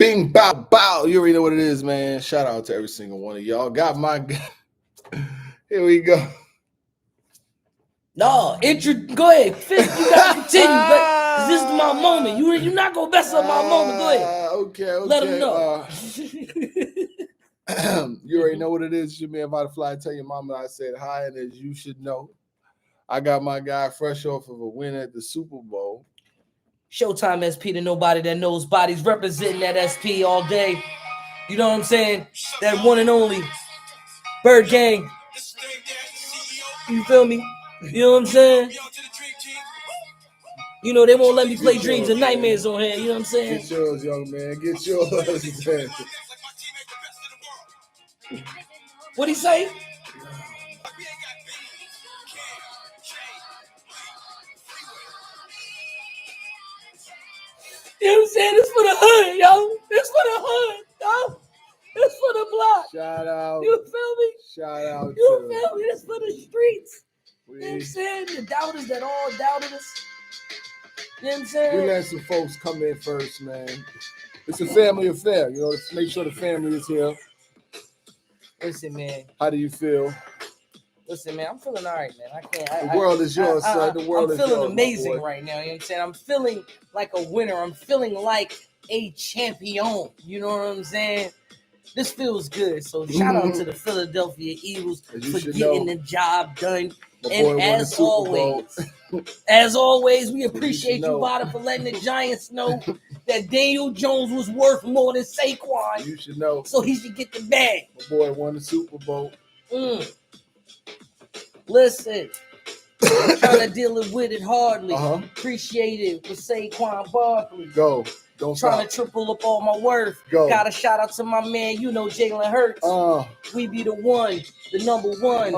Bing, bow, bow. You already know what it is, man. Shout out to every single one of y'all. Got my... Here we go. No, go ahead. Fifth, you gotta continue. But this is my moment. You're not gonna mess up my moment. Go ahead. Okay. Let them know. You already know what it is. You man Vada fly. Tell your mama I said hi, and as you should know, I got my guy fresh off of a win at the Super Bowl. Showtime SP to nobody that knows bodies, representing that SP all day. You know what I'm saying? That one and only Bird Gang. You feel me? You know what I'm saying? You know, they won't let me play dreams and nightmares on here. You know what I'm saying? Get yours, young man. Get yours. What'd he say? You know what I'm saying? This for the hood, yo. This for the hood, yo. This for the block. Shout out. You feel me? Shout out. You feel me? This for the streets. You know what I'm saying? The doubters that all doubted us. You know what I'm saying? We let some folks come in first, man. It's a family affair, you know. Let's make sure the family is here. Listen, man. How do you feel? Listen, man, I'm feeling all right, man. I can't. The world is yours, son. The world is yours. I'm feeling amazing right now. You know what I'm saying? I'm feeling like a winner. I'm feeling like a champion. You know what I'm saying? This feels good. So shout out to the Philadelphia Eagles for getting the job done. And as always, we appreciate you, Vada, for letting the Giants know that Daniel Jones was worth more than Saquon. You should know. So he should get the bag. My boy won the Super Bowl. Listen, I'm trying to deal with it hardly. Appreciate it for Saquon Barkley. Go. Don't trying to triple up all my worth. Go. Got a shout out to my man, you know, Jalen Hurts. We be the one, the number one.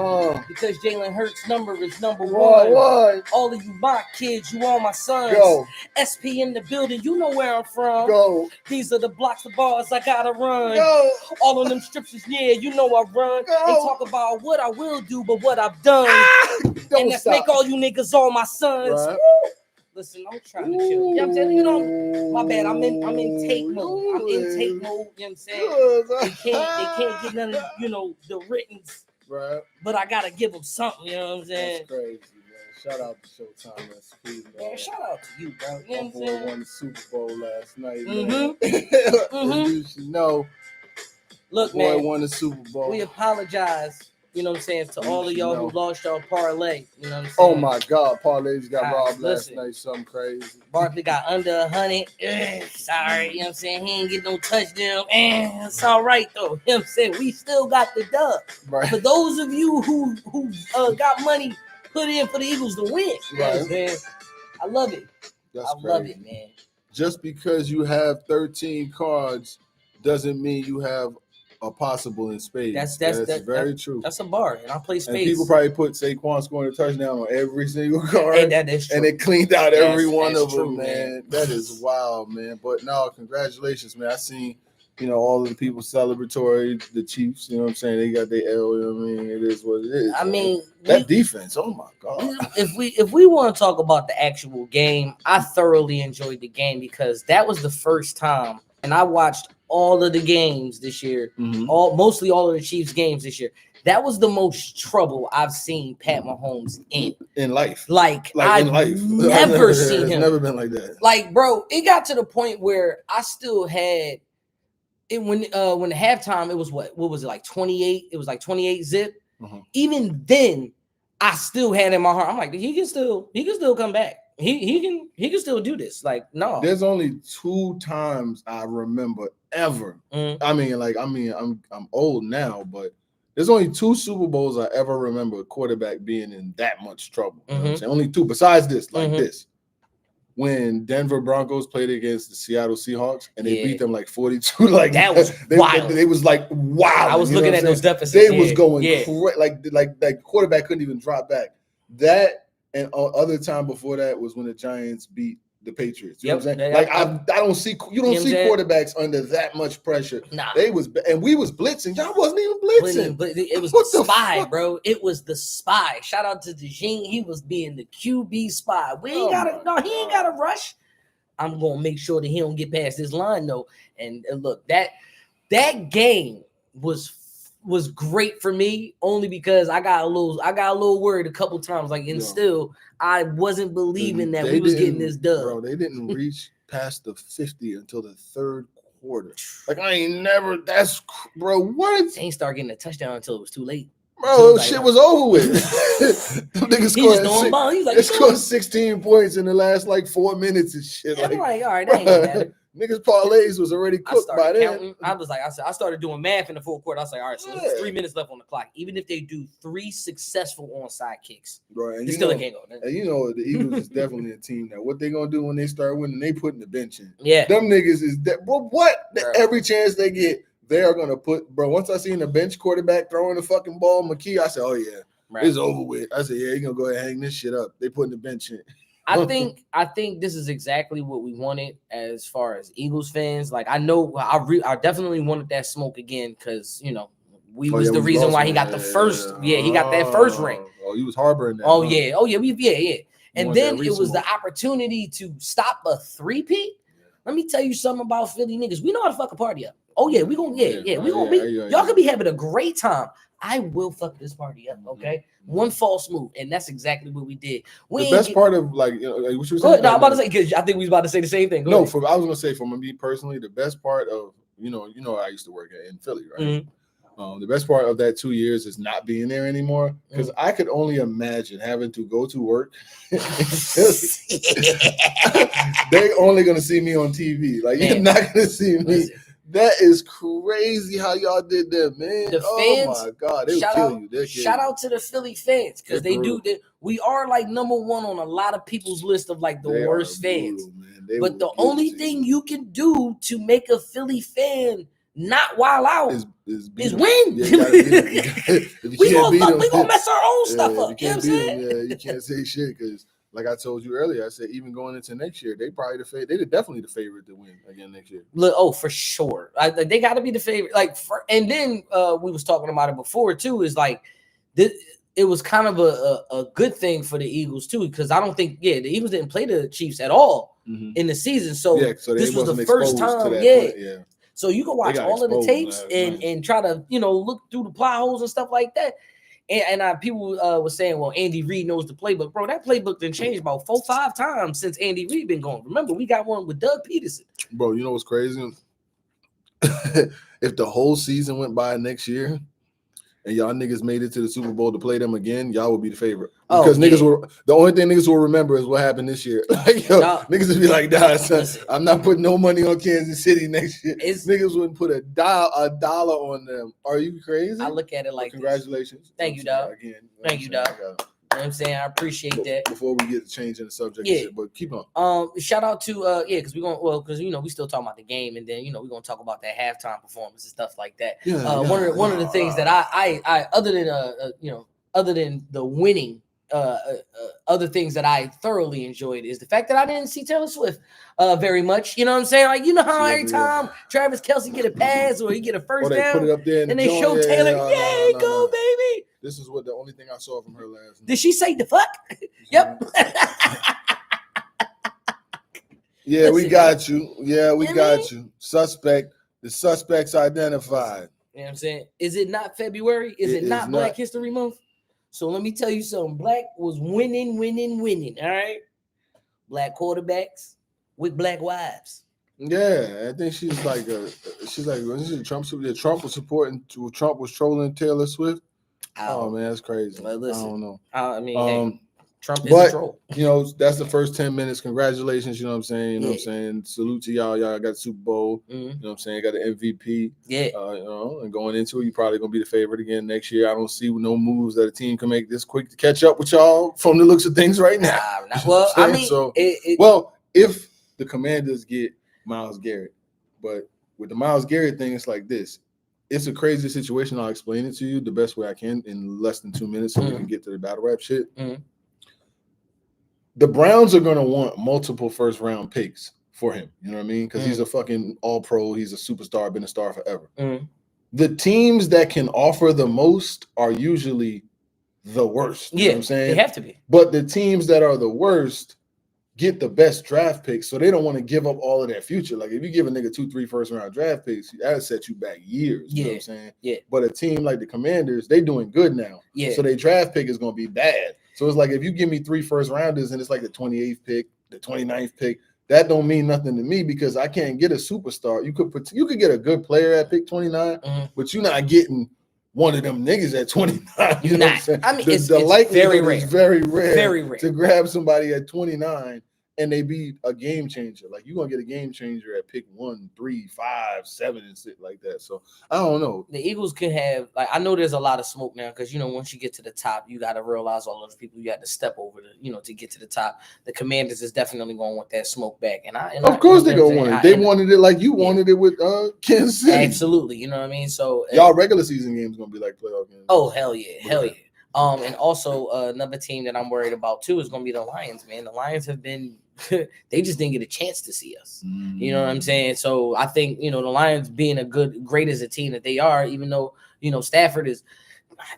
Because Jalen Hurts' number is number one. All of you mock kids, you all my sons. Go. SP in the building, you know where I'm from. Go. These are the blocks of bars I gotta run. Go. All of them strips, yeah, you know I run. Go. They talk about what I will do, but what I've done. And let's make all you niggas all my sons. Right. Listen, I'm trying to chill. You know what I'm saying? You know, my bad. I'm in take mode. I'm in take mode. You know what I'm saying? They can't get none of, you know, the writtens. Right. But I gotta give them something. You know what I'm saying? That's crazy, man. Shout out to Showtime SP, man. Shout out to you, bro. You know what I'm saying? Boy won the Super Bowl last night, man. You should know. Look, boy man. Won the Super Bowl. We apologize. You know what I'm saying? To all of y'all who lost y'all parlay. You know what I'm saying? Oh my God, parlays got robbed last night. Something crazy. Barkley got under 100. Sorry, you know what I'm saying? He ain't get no touchdown. It's all right though. You know what I'm saying? We still got the dub. Right. For those of you who got money put in for the Eagles to win. You know what I'm saying? I love it. That's crazy. Love it, man. Just because you have 13 cards doesn't mean you have a possible in spades. That's very true. That's a bar, and I play spades. And people probably put Saquon scoring a touchdown on every single card, and that is true. And they cleaned out every one of them, man. That is wild, man. But no, congratulations, man. I seen, you know, all of the people celebratory, the Chiefs. You know what I'm saying? They got their L. You know what I mean? It is what it is. I mean, that defense. Oh my God. If we want to talk about the actual game, I thoroughly enjoyed the game because that was the first time, and I watched all of the games this year, mostly all of the Chiefs games this year. That was the most trouble I've seen Pat Mahomes in life. Like I've in life. Never seen him. It's never been like that. Like, bro, it got to the point where I still had it when the halftime. It was what was it like 28? It was like 28 zip. Even then, I still had in my heart. I'm like, he can still come back. He can still do this. Like, no. There's only 2 times I remember ever. I'm old now, but there's only 2 Super Bowls I ever remember a quarterback being in that much trouble. You know what I'm saying? Only 2. Besides this, this. When Denver Broncos played against the Seattle Seahawks and they beat them like 42, like that was wild. They was like wow. I was looking at those deficits. They was going like quarterback couldn't even drop back. That and other time before that was when the Giants beat the Patriots. You know what I'm saying? Like I don't see quarterbacks under that much pressure. Nah. They was and we was blitzing. Y'all wasn't even blitzing. But it was the spy, bro. It was the spy. Shout out to DeJean. He was being the QB spy. He ain't gotta rush. I'm gonna make sure that he don't get past this line though. And look, that game was great for me only because I got a little worried a couple times. Like, and still I wasn't believing that we was getting this dub. Bro, they didn't reach past the 50 until the third quarter. Like, I ain't never. That's bro. What? They ain't start getting a touchdown until it was too late. Bro, shit was over with. Them niggas scored 16 points in the last like 4 minutes and shit. I'm like, all right, that ain't gonna matter. Niggas parlays was already cooked by then. I started doing math in the fourth quarter. I was like, all right, so there's 3 minutes left on the clock. Even if they do 3 successful onside kicks, right? And they still can't go. And you know the Eagles is definitely a team that what they gonna do when they start winning, they putting the bench in. Yeah, them niggas is that. Bro, what? Bro. Every chance they get, they are gonna put. Bro, once I seen the bench quarterback throwing the fucking ball, McKee, I said, oh yeah, it's over with. I said, yeah, you gonna go ahead and hang this shit up. They putting the bench in. I think this is exactly what we wanted as far as Eagles fans. Like, I know I definitely wanted that smoke again because, you know, we was the reason why he got the first. Yeah, he got that first ring. Oh, he was harboring that. Oh yeah. And then it was the opportunity to stop a three-peat. Let me tell you something about Philly niggas. We know how to fuck a party up. Oh yeah, we gonna we gonna be. Y'all could be having a great time. I will fuck this party up, okay? One false move, and that's exactly what we did. The best part of like, you know, like what you were saying. No, I'm about to say because I think we was about to say the same thing. I was gonna say for me personally, the best part of you know I used to work in Philly, right? Mm-hmm. The best part of that 2 years is not being there anymore because I could only imagine having to go to work. They only gonna see me on TV. Like you're not gonna see me. Listen. That is crazy how y'all did that, man. The fans, oh my God, they kill you. Shout out to the Philly fans because they do that. We are like number one on a lot of people's list of like the worst fans. But the only thing you can do to make a Philly fan not wild out is win. We gonna mess our own stuff up. You know what I'm saying? Yeah, you can't say shit because. Like I told you earlier, I said even going into next year, they they're definitely the favorite to win again next year. Look, for sure, they got to be the favorite. And then we was talking about it before too. Is like it was kind of a good thing for the Eagles too, because I don't think the Eagles didn't play the Chiefs at all in the season, so this was the first time. So you can watch all of the tapes and try to look through the plot holes and stuff like that. And people were saying, well, Andy Reid knows the playbook. Bro, that playbook done changed about 4-5 times since Andy Reid been gone. Remember, we got one with Doug Peterson. Bro, you know what's crazy? If the whole season went by next year and y'all niggas made it to the Super Bowl to play them again, y'all would be the favorite. Because the only thing niggas will remember is what happened this year. Niggas would be like, nah, son, I'm not putting no money on Kansas City next year. Niggas wouldn't put a dollar on them. Are you crazy? I look at it like congratulations. Thank you, dog. Thank you, dog. You know what I'm saying? I appreciate that. Before we get to changing the subject, and shit, but keep on. Shout out to because we still talking about the game, and then we're gonna talk about that halftime performance and stuff like that. One of the things that I other than the winning, other things that I thoroughly enjoyed is the fact that I didn't see Taylor Swift very much. You know what I'm saying? Like, how every time Travis Kelce get a pass or he get a first down, put it up there and they show Taylor, go baby. This is what the only thing I saw from her last night. Did she say the fuck? Yep. Yeah, we got you. Yeah, we got you. The suspects identified. You know what I'm saying? Is it not February? Is it not Black History Month? So let me tell you something. Black was winning. All right. Black quarterbacks with black wives. Yeah, I think she's like Trump was trolling Taylor Swift. Oh man, that's crazy. Well, listen, I don't know. I mean, Trump is a troll. That's the first 10 minutes. Congratulations. You know what I'm saying? You know what I'm saying? Salute to y'all. Y'all got the Super Bowl. You know what I'm saying? Got the MVP. Yeah. And going into it, you're probably gonna be the favorite again next year. I don't see no moves that a team can make this quick to catch up with y'all from the looks of things right now. Well, I mean, if the Commanders get Myles Garrett, but with the Myles Garrett thing, it's like this. It's a crazy situation. I'll explain it to you the best way I can in less than 2 minutes so we can get to the battle rap shit. The Browns are going to want multiple first-round picks for him. You know what I mean? Because he's a fucking all-pro. He's a superstar, been a star forever. The teams that can offer the most are usually the worst. You know what I'm saying? They have to be. But the teams that are the worst get the best draft picks, so they don't want to give up all of their future. Like if you give a nigga 2-3 first round draft picks, that set you back years. You know what I'm saying? Yeah. But a team like the Commanders, they doing good now. Yeah. So their draft pick is gonna be bad. So it's like if you give me 3 first rounders and it's like the 28th pick, the 29th pick, that don't mean nothing to me because I can't get a superstar. You could get a good player at pick 29, but you're not getting one of them niggas at 29. You know what I'm saying? I mean, the it's likelihood very rare. is very rare. Very rare To grab somebody at 29 and they be a game changer. Like you're gonna get a game changer at pick 1, 3, 5, 7, and shit like that. So I don't know. The Eagles could have, like, I know there's a lot of smoke now because once you get to the top, you got to realize all those people you had to step over to get to the top. The Commanders is definitely going to want that smoke back, of course they're gonna want it. They wanted it like you wanted it with Kansas City. Absolutely, you know what I mean. So y'all regular season games gonna be like playoff games. Oh hell yeah. And also another team that I'm worried about too is gonna be the Lions, man. The Lions have been they just didn't get a chance to see us. You know what I'm saying? So I think, the Lions being great as a team that they are, even though, Stafford is,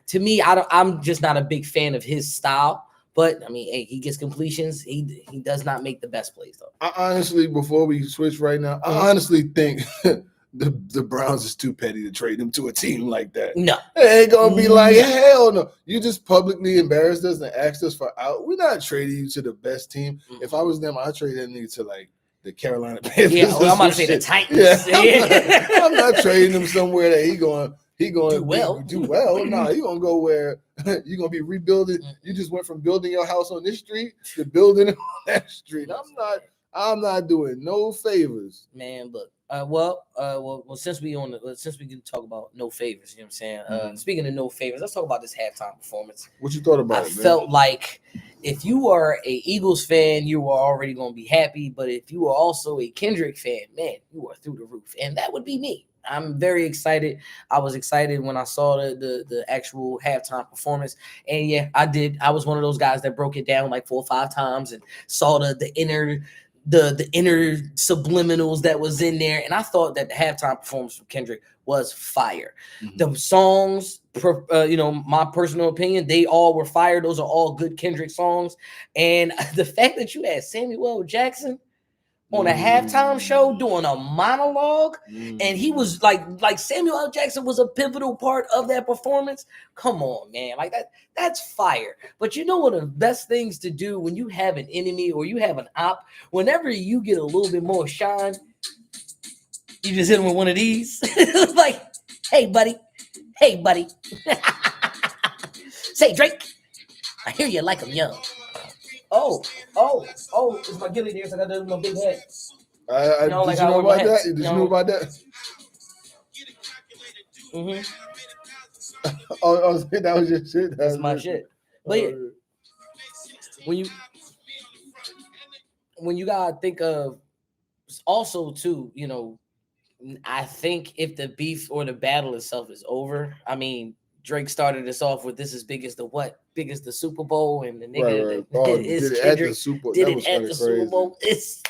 to me, I'm just not a big fan of his style. But I mean, hey, he gets completions. He does not make the best plays though. I honestly, before we switch right now, I honestly think the Browns is too petty to trade him to a team like that. No. They ain't gonna be like, hell no. You just publicly embarrassed us and asked us for out. We're not trading you to the best team. If I was them, I'd trade that nigga to like the Carolina Panthers. Yeah, I'm about to say the Titans. Yeah. I'm not trading him somewhere that he going do well. No, you gonna go where you're gonna be rebuilding. You just went from building your house on this street to building it on that street. I'm not doing no favors. Man, look. Well, since we can talk about no favors, you know what I'm saying? Speaking of no favors, let's talk about this halftime performance. What you thought about it, man? I felt like if you are a Eagles fan, you are already going to be happy. But if you are also a Kendrick fan, man, you are through the roof. And that would be me. I'm very excited. I was excited when I saw the actual halftime performance. And yeah, I did. I was one of those guys that broke it down like 4 or 5 times and saw the inner subliminals that was in there, and I thought that the halftime performance from Kendrick was fire. The songs, my personal opinion, they all were fire. Those are all good Kendrick songs, and the fact that you had Samuel Jackson on a halftime show doing a monologue, and he was like Samuel L. Jackson was a pivotal part of that performance. Come on, man, like that's fire. But you know one of the best things to do when you have an enemy or you have an op, whenever you get a little bit more shine, you just hit him with one of these. Like, hey buddy. Say, Drake, I hear you like him young. Oh, it's my ghillie there, so I got my big head. Did you know about that? Did you know about that? Oh, that was your shit? That's my shit. But yeah, when you gotta think of also too, I think if the beef or the battle itself is over, I mean, Drake started us off with this is big as the what? Big as the Super Bowl, and the nigga did it at the Super Bowl. It's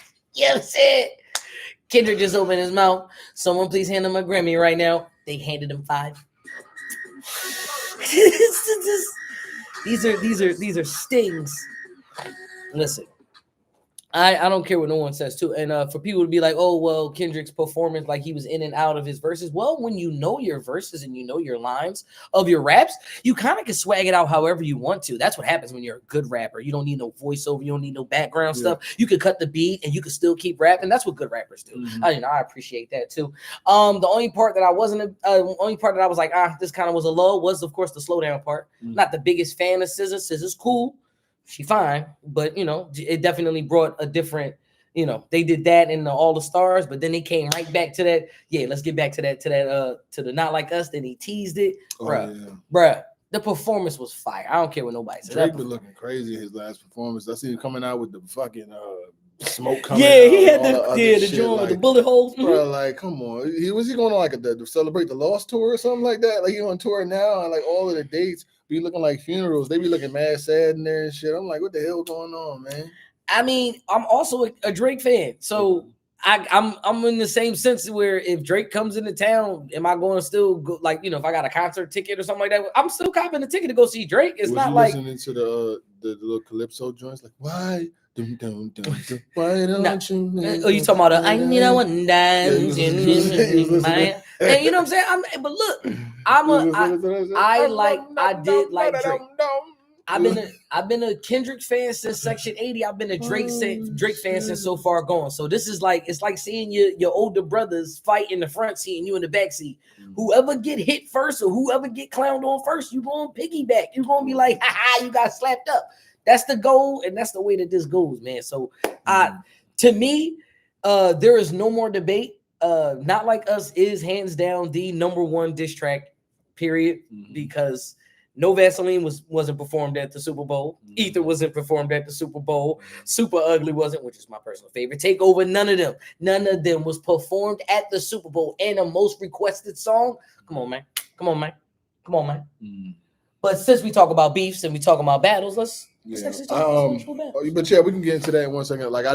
Kendrick just opened his mouth. Someone please hand him a Grammy right now. They handed him 5. These are stings. Listen. I don't care what no one says too. And for people to be like, oh, well, Kendrick's performance, like he was in and out of his verses. Well, when you know your verses and you know your lines of your raps, you kind of can swag it out however you want to. That's what happens when you're a good rapper. You don't need no voiceover. You don't need no background stuff. You can cut the beat and you can still keep rapping. That's what good rappers do. I appreciate that too. The only part that I was like, this kind of was a low was, of course, the slowdown part. Not the biggest fan of SZA. SZA's cool. She fine, but it definitely brought a different, they did that in the All the Stars, but then they came right back to that. Yeah, let's get back to the Not Like Us. Then he teased it, bruh. The performance was fire. I don't care what nobody says. Drake been looking crazy in his last performance. I see him coming out with the fucking smoke coming. Yeah, he had the joint with the bullet holes. Bro, like, come on. Was he going on to celebrate the Lost tour or something like that? Like he on tour now, and like all of the dates be looking like funerals. They be looking mad sad in there and shit. I'm like, what the hell going on, man? I mean, I'm also a Drake fan, so I'm in the same sense where if Drake comes into town, am I going to still go, like, if I got a concert ticket or something like that, I'm still copping the ticket to go see Drake. It's not like listening to the little calypso joints? Like, why? Dun, dun, dun, dun, why don't you? Oh, you talking about I need a one dance? And you know what I'm saying? But look, I've been a Kendrick fan since Section 80. I've been a Drake fan since So Far Gone. So this is like, it's like seeing your older brothers fight in the front seat and you in the back seat. Whoever get hit first or whoever get clowned on first, you gonna piggyback. You gonna be like, ha, you got slapped up. That's the goal, and that's the way that this goes, man. So to me, there is no more debate. Not Like Us is hands down the #1 diss track, period, because No Vaseline wasn't performed at the Super Bowl. Ether wasn't performed at the Super Bowl. Super Ugly wasn't, which is my personal favorite. Takeover, none of them was performed at the Super Bowl. And a most requested song. Come on, man. But since we talk about beefs and we talk about battles, let's actually talk about battles. But yeah, we can get into that in 1 second. Like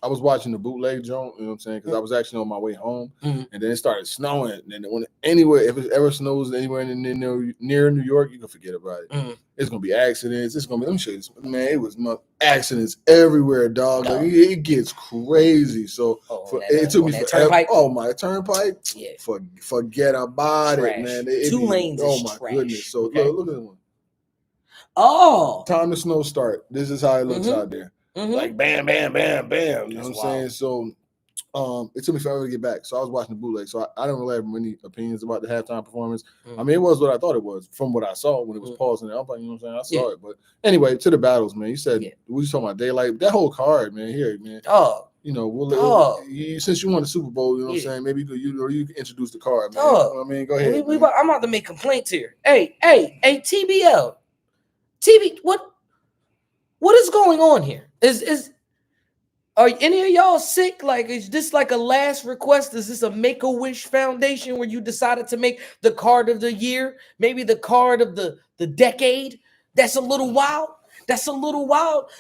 I was watching the bootleg joint, you know what I'm saying? Because I was actually on my way home, and then it started snowing. And then if it ever snows anywhere near New York, you can forget about it. It's gonna be accidents. It's gonna be. Let me show you this, man. It was accidents everywhere, dog. Like, it gets crazy. So it took me forever. Oh my turnpike! Yeah. Forget about it, man. 2 lanes. Oh my goodness! So look at that one. Oh, time the snow start. This is how it looks out there. Like bam, bam, bam, bam. You know what I'm saying? So it took me forever to get back. So I was watching the bootleg. So I don't really have many opinions about the halftime performance. I mean, it was what I thought it was from what I saw when it was pausing. I'm like, you know what I'm saying? I saw it. But anyway, to the battles, man. You said we was talking about Daylyt. That whole card, man. Here, man. You know, since you won the Super Bowl, you know what I'm saying? Maybe you can introduce the card, man. You know what I mean, go ahead. I'm about to make complaints here. Hey, TBL. TV, what is going on here? Are any of y'all sick? Like, is this like a last request? Is this a Make-A-Wish Foundation where you decided to make the card of the year, maybe the card of the decade? That's a little wild.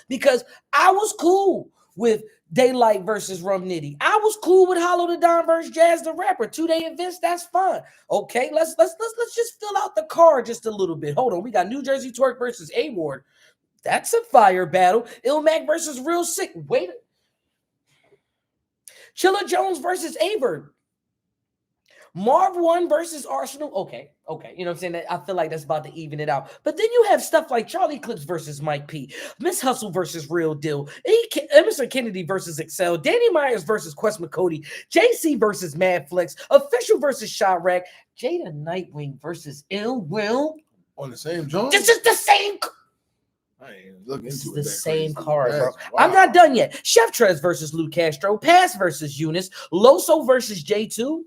Because I was cool with Daylyt versus Rum Nitty. I was cool with Hollow the Don versus Jazz the Rapper. 2-day events, that's fun. Okay, let's just fill out the card just a little bit. Hold on, we got New Jersey Twork versus A-Ward. That's a fire battle. Illmac versus Real Sick. Wait. Chilla Jones versus Averb. Marv 1 versus Arsenal. Okay. You know what I'm saying? I feel like that's about to even it out. But then you have stuff like Charlie Clips versus Mike P. Miss Hustle versus Real Deal. Emerson Kennedy versus Excel. Danny Myers versus Quest McCody. JC versus Mad Flex. Official versus Shot Rack. Jada Nightwing versus Ill Will. On the same joint? This is the same. I ain't looking this into is it. The same crazy. card, bro. Wow. I'm not done yet. Chef Trez versus Lou Castro. Pass versus Eunice. Loso versus J2.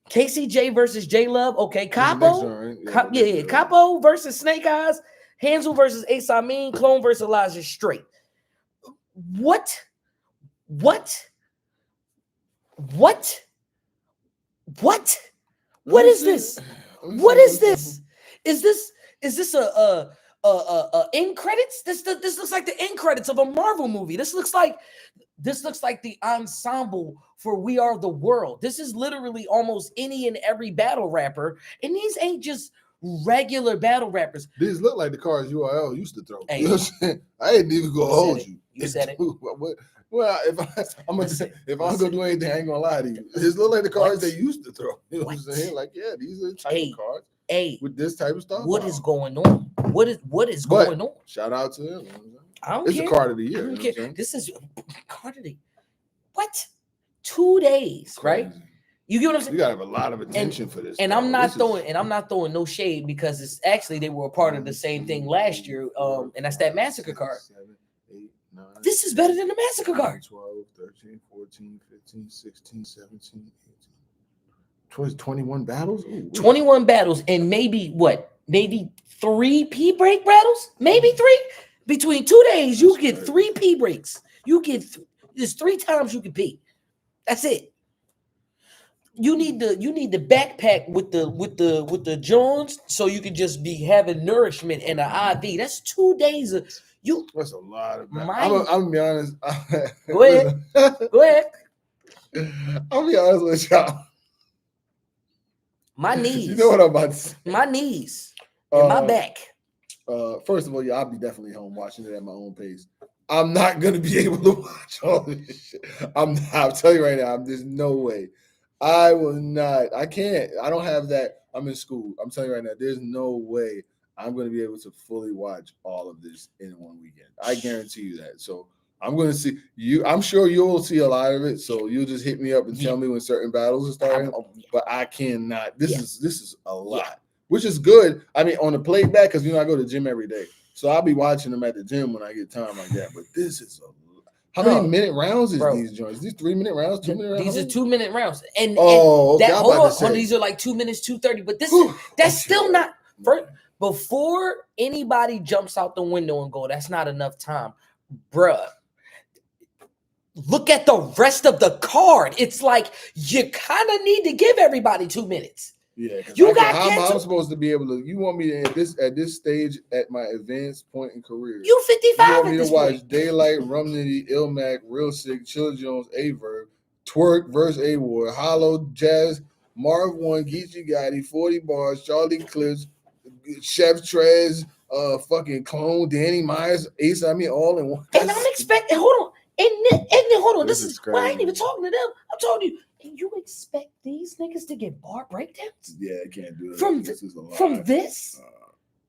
KCJ versus J Love. Okay. Capo. Right? Capo versus Snake Eyes. Hansel versus Ace Amin. Clone versus Elijah Straight. What is this? What is this? Is this a end credits? This looks like the end credits of a Marvel movie. This looks like the ensemble for We Are the World. This is literally almost any and every battle rapper, and these ain't just regular battle rappers. These look like the cards URL used to throw. Hey, you know what I'm saying? I ain't even gonna hold you. You said it. Well, if I'm gonna do anything, I ain't gonna lie to you. These look like the cards they used to throw. You know what I'm saying? Like, yeah, these are the type of cards. With this type of stuff. What is going on? What is going on? Shout out to him. I don't it's care. a card of the year. This is card of the what? 2 days, right? You get what I'm saying? You gotta have a lot of attention for this. And I'm not throwing no shade because it's actually they were a part of the same thing last year. And that's that Massacre card. 7, 8, 9, this is better than the Massacre card. 12, 13, 14, 15, 16, 17, 18. 21 battles? Ooh, 21 battles and maybe 3 P break battles? Maybe 3? Between 2 days, you get 3 P breaks. You get there's 3 times you can pee. That's it. You need the backpack with the Jones so you can just be having nourishment and an IV. That's 2 days of you. That's a lot of. I'm gonna be honest. Go ahead. Go ahead. I'll be honest with y'all. My knees. You know what I'm about to say. My knees. in my back. First of all, yeah, I'll be definitely home watching it at my own pace. I'm not gonna be able to watch all this shit. I'll tell you right now, there's no way. I will not. I can't. I don't have that. I'm in school. I'm telling you right now, there's no way I'm gonna be able to fully watch all of this in one weekend. I guarantee you that. So I'm gonna see you. I'm sure you'll see a lot of it. So you'll just hit me up and tell me when certain battles are starting. But I cannot. This is a lot, which is good. I mean, on the playback, because I go to the gym every day. So I'll be watching them at the gym when I get time like that. But this is how many minute rounds is these joints? These 3-minute rounds, 2-minute rounds? These are 2-minute rounds. And okay, hold on, these are like 2 minutes, 2:30. But that's still not before anybody jumps out the window and go, that's not enough time. Bruh. Look at the rest of the card. It's like you kind of need to give everybody 2 minutes. Yeah, how I'm supposed to be able to. You want me to at this stage at my advanced point in career? You 55. You want me to watch Daylyt, Rum Nitty, Ilmac, Real Sick, Chill Jones, Averb, Twork versus A Ward, Hollow, Jazz, Marv 1, Geechee Gotti, 40 Bars, Charlie Clips, Chef Trez, fucking Clone, Danny Myers, Ace. I mean, all in one. And I'm expecting. Hold on. And hold on. This is why I ain't even talking to them. I'm talking to you. And you expect these niggas to get bar breakdowns? Yeah, I can't do it. This is a lot. From this?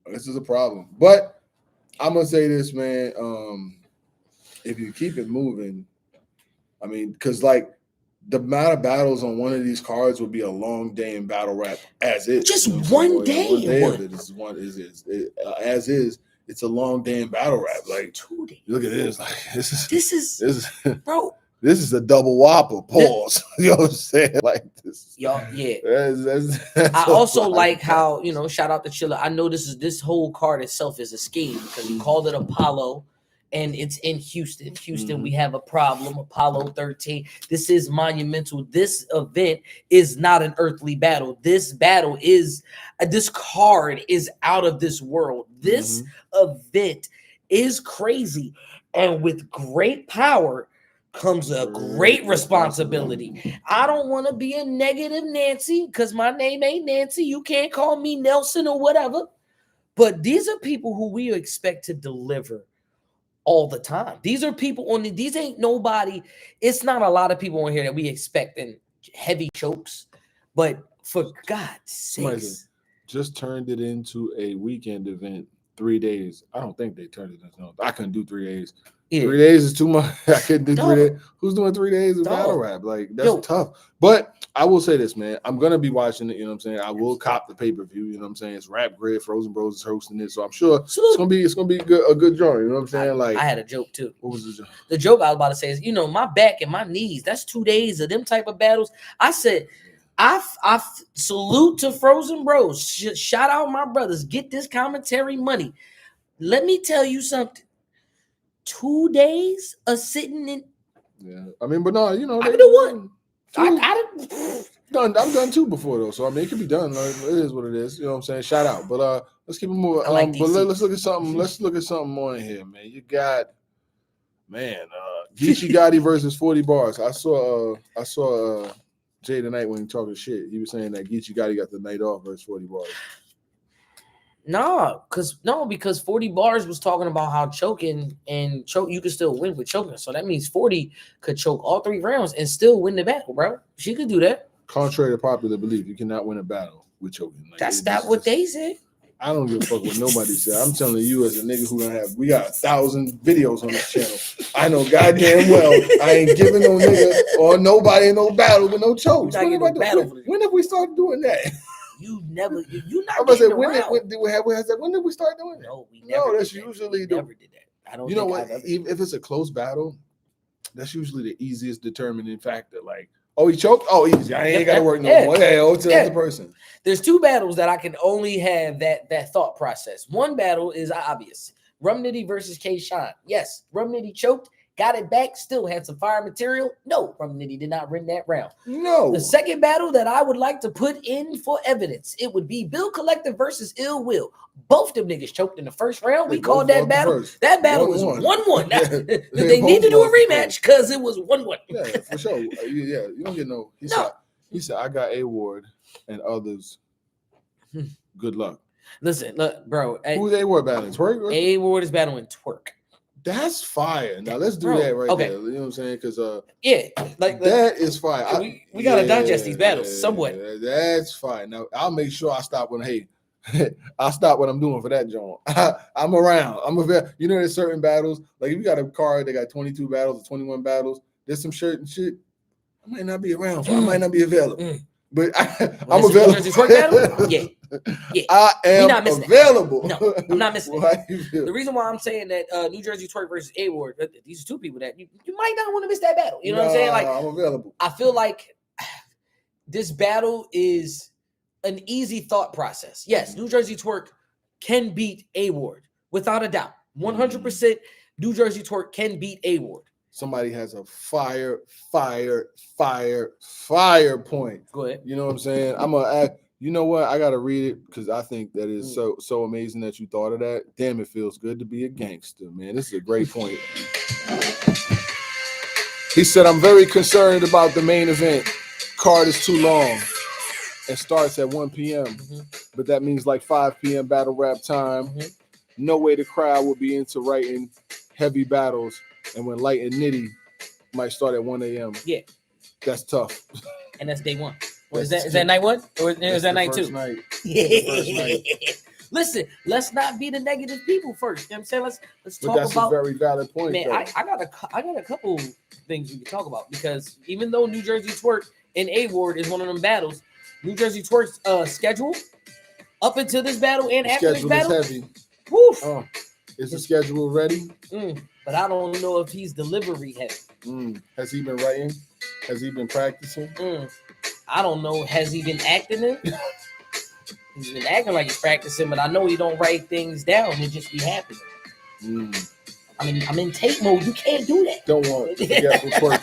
This is a problem. But I'm gonna say this, man. If you keep it moving, I mean, because like the amount of battles on one of these cards would be a long day in battle rap as is. Just one day. One day of it is one as is. It's a long day in battle rap. Like 2 days. Look at this. Like this is bro. This is a double whopper. Pause. You know what I'm saying? Like this. Y'all, yeah. That's I also like how, shout out to Chilla. I know this whole card itself is a scheme because he called it Apollo and it's in Houston. Houston, we have a problem. Apollo 13. This is monumental. This event is not an earthly battle. This battle is, this card is out of this world. This event is crazy. And with great power comes a great responsibility. I don't want to be a negative Nancy because my name ain't Nancy. You can't call me Nelson or whatever. But these are people who we expect to deliver all the time. These are people these ain't nobody. It's not a lot of people on here that we expect in heavy chokes. But for God's sakes. Just turned it into a weekend event, 3 days. I don't think they turned it into. I couldn't do 3 days. Yeah. 3 days is too much. I couldn't do 3 days. Who's doing 3 days of battle rap? Like, that's tough. But I will say this, man. I'm going to be watching it. You know what I'm saying? I will cop the pay-per-view. You know what I'm saying? It's Rap Grid. Frozen Bros is hosting it. So I'm sure it's going to be a good joint. You know what I'm saying? Like, I had a joke, too. What was the joke? The joke I was about to say is, my back and my knees, that's 2 days of them type of battles. I said, I salute to Frozen Bros. Shout out my brothers. Get this commentary money. Let me tell you something. 2 days of sitting in. Yeah, I mean, but no, I can do one. I've done 2 before though, so I mean, it can be done. Like, it is what it is. You know what I'm saying? Shout out, but let's keep it moving. But let's look at something. Let's look at something on here, man. You got, Geechee Gotti versus 40 Bars. I saw Jay tonight when he talking shit. He was saying that Geechee Gotti got the night off versus 40 Bars. Because 40 Bars was talking about how choking you can still win with choking. So that means 40 could choke all 3 rounds and still win the battle, bro. She could do that. Contrary to popular belief, you cannot win a battle with choking. Like, that's not what they said. I don't give a fuck what nobody said. I'm telling you as a nigga who we got 1,000 videos on this channel. I know goddamn well I ain't giving no nigga or nobody no battle with no chokes. When have we started doing that? You never. You not. I'm about to say when did we start doing it? No, we never. No, that's usually never did that. I don't. You know what? If it's a close battle, that's usually the easiest determining factor. Like, oh, he choked. Oh, easy. I ain't got to work no more. Tell the person. There's 2 battles that I can only have that thought process. One battle is obvious. Rum Nitty versus K Shine. Yes, Rum Nitty choked. Got it back, still had some fire material. No, Rum Nitty did not win that round. No. The second battle that I would like to put in for evidence, it would be Bill Collective versus Ill Will. Both them niggas choked in the first round. We called that battle. That battle was 1-1. They need to do a rematch because it was 1-1. Yeah, for sure. Yeah, you don't get no. He said, I got A Ward and others. Good luck. Listen, look, bro. Who's A-Ward battling? Twork? A-Ward is battling Twork. That's fire. Now let's do that right there. You know what I'm saying? Because yeah, like that is fire. We gotta digest these battles somewhat. That's fine. Now I'll make sure I stop when I'll stop what I'm doing for that joint. I'm around. You know, there's certain battles. Like if you got a card that got 22 battles or 21 battles, there's some shirt and shit. I might not be around for. I might not be available. But I'm available. Yeah. I am available. No, I'm not missing it. The reason why I'm saying that New Jersey Twork versus A-Ward, these are two people that you might not want to miss that battle. You know what I'm saying? Like I'm available. I feel like this battle is an easy thought process. Yes, New Jersey Twork can beat A-Ward without a doubt. 100% New Jersey Twork can beat A-Ward. Somebody has a fire point. Go ahead. You know what I'm saying? I'm gonna ask. You know what? I gotta read it because I think that is so amazing that you thought of that. Damn, it feels good to be a gangster, man. This is a great point. He said, "I'm very concerned about the main event. Card is too long. It starts at 1 p.m. But that means like 5 p.m. battle rap time. No way the crowd will be into writing heavy battles. And when Light and Nitty might start at 1 a.m. Yeah. That's tough. And that's day one. Or is that night one? Or is that night two? Night. Listen, let's not be the negative people first. You know what I'm saying? Let's talk that's about. A very valid point. Man, I got a couple things we can talk about because even though New Jersey Twork and A-Ward is one of them battles, New Jersey Twork's schedule up until this battle and after this battle is heavy. Woof. Is the schedule ready? But I don't know if he's delivery heavy. Has he been writing? Has he been practicing? I don't know. Has he been acting it? He's been acting like he's practicing, but I know he don't write things down. It just be happening. I mean, I'm in tape mode. You can't do that. Don't want to forget Twork.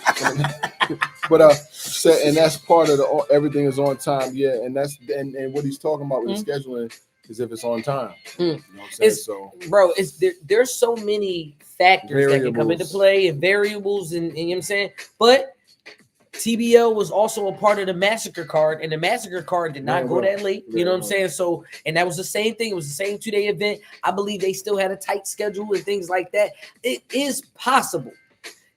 But and that's part of the everything is on time. Yeah, and that's and what he's talking about with the scheduling is if it's on time. You know what I'm saying? So, bro, there's so many factors that can come into play and variables, and you know what I'm saying. But TBL was also a part of the massacre card, and the massacre card did not go that late. You know what I'm saying? So, and that was the same thing. It was the same 2-day event. I believe they still had a tight schedule and things like that. It is possible.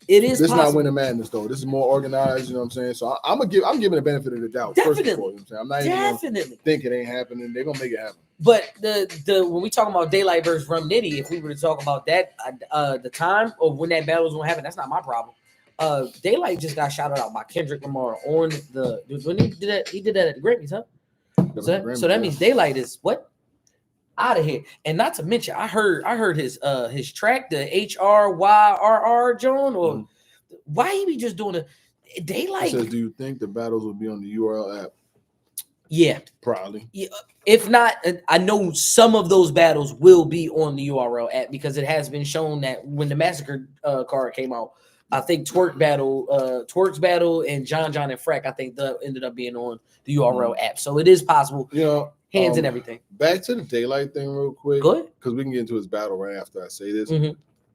It is. This is not Winter Madness though. This is more organized. You know what I'm saying? So I'm giving the benefit of the doubt. Definitely. First of all, you know what I'm saying? I'm not even think it ain't happening. They're gonna make it happen. But the when we talk about Daylyt versus Rum Nitty, if we were to talk about that, the time of when that battle was gonna happen, that's not my problem. Daylyt just got shouted out by Kendrick Lamar on when he did that at the Grammys, huh? So that means Daylyt is what? Out of here. And not to mention, I heard his track, the HRYRR Joan, or why he be just doing a Daylyt? He says, do you think the battles will be on the URL app? Yeah, probably. Yeah. If not, I know some of those battles will be on the URL app because it has been shown that when the Massacre card came out, I think Twork's battle and John and Freck, I think that ended up being on the URL app. So it is possible. You know, hands and everything. Back to the Daylyt thing real quick. Go ahead. Because we can get into his battle right after I say this.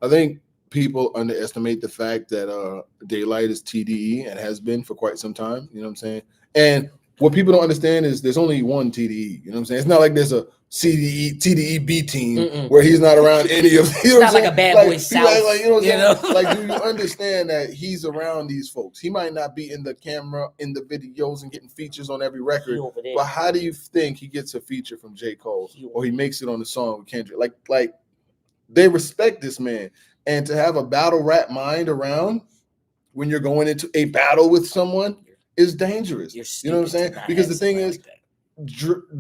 I think people underestimate the fact that Daylyt is TDE and has been for quite some time. You know what I'm saying? And what people don't understand is there's only one TDE. You know what I'm saying? It's not like there's a TDE B team where he's not around any of. You know, it's not like a bad boy South. Like, you know what I'm saying? Like, do you understand that he's around these folks? He might not be in the camera, in the videos, and getting features on every record. But how do you think he gets a feature from J. Cole or he makes it on the song with Kendrick? Like they respect this man, and to have a battle rap mind around when you're going into a battle with someone is dangerous. You know what I'm saying? Because the thing is,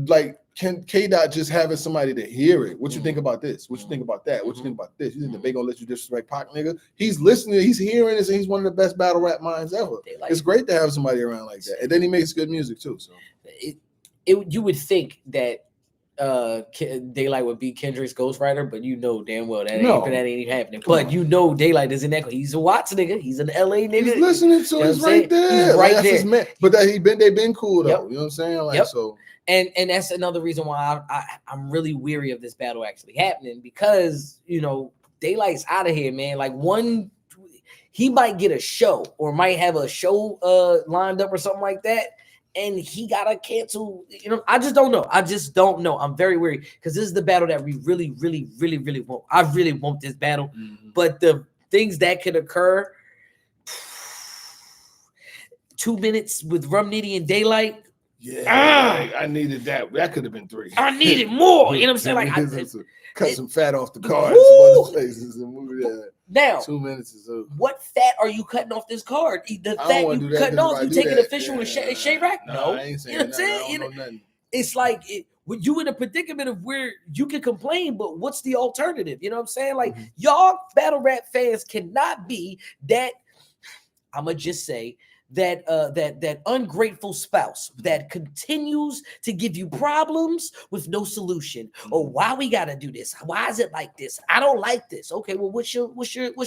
like, can K-Dot just having somebody to hear it? What you think about this? What you think about that? What you think about this? You think that they gonna let you disrespect Pac, nigga? He's listening, he's hearing this, and he's one of the best battle rap minds ever. It's great to have somebody around like that. And then he makes good music too. So you would think that Daylyt would be Kendrick's ghostwriter, but you know damn well that ain't happening. But you know Daylyt is in that. He's a Watts nigga. He's an LA nigga. He's listening to it. He's right there. He's right there. But that they've been cool though. You know what I'm saying? Like so. And that's another reason why I'm really weary of this battle actually happening, because you know Daylight's out of here, man. Like he might get a show or might have a show lined up or something like that, and he gotta cancel. You know, I just don't know. I'm very worried because this is the battle that we really want. I really want this battle, but the things that could occur. 2 minutes with Rum Nitty and Daylyt. Yeah, I needed that. That could have been 3. I needed more. You know what I'm saying? Like, cut some fat off the card in some other places and move that. Now, 2 minutes is over. What fat are you cutting off this card? The fat you cutting off, you taking official and Shay Rack? No, I ain't saying you know what I'm saying? I don't know nothing. It's like you in a predicament of where you can complain, but what's the alternative? You know what I'm saying? Like y'all battle rap fans cannot be that. I'ma just say that ungrateful spouse that continues to give you problems with no solution. Or why we gotta do this? Why is it like this? I don't like this. Okay, well, what's your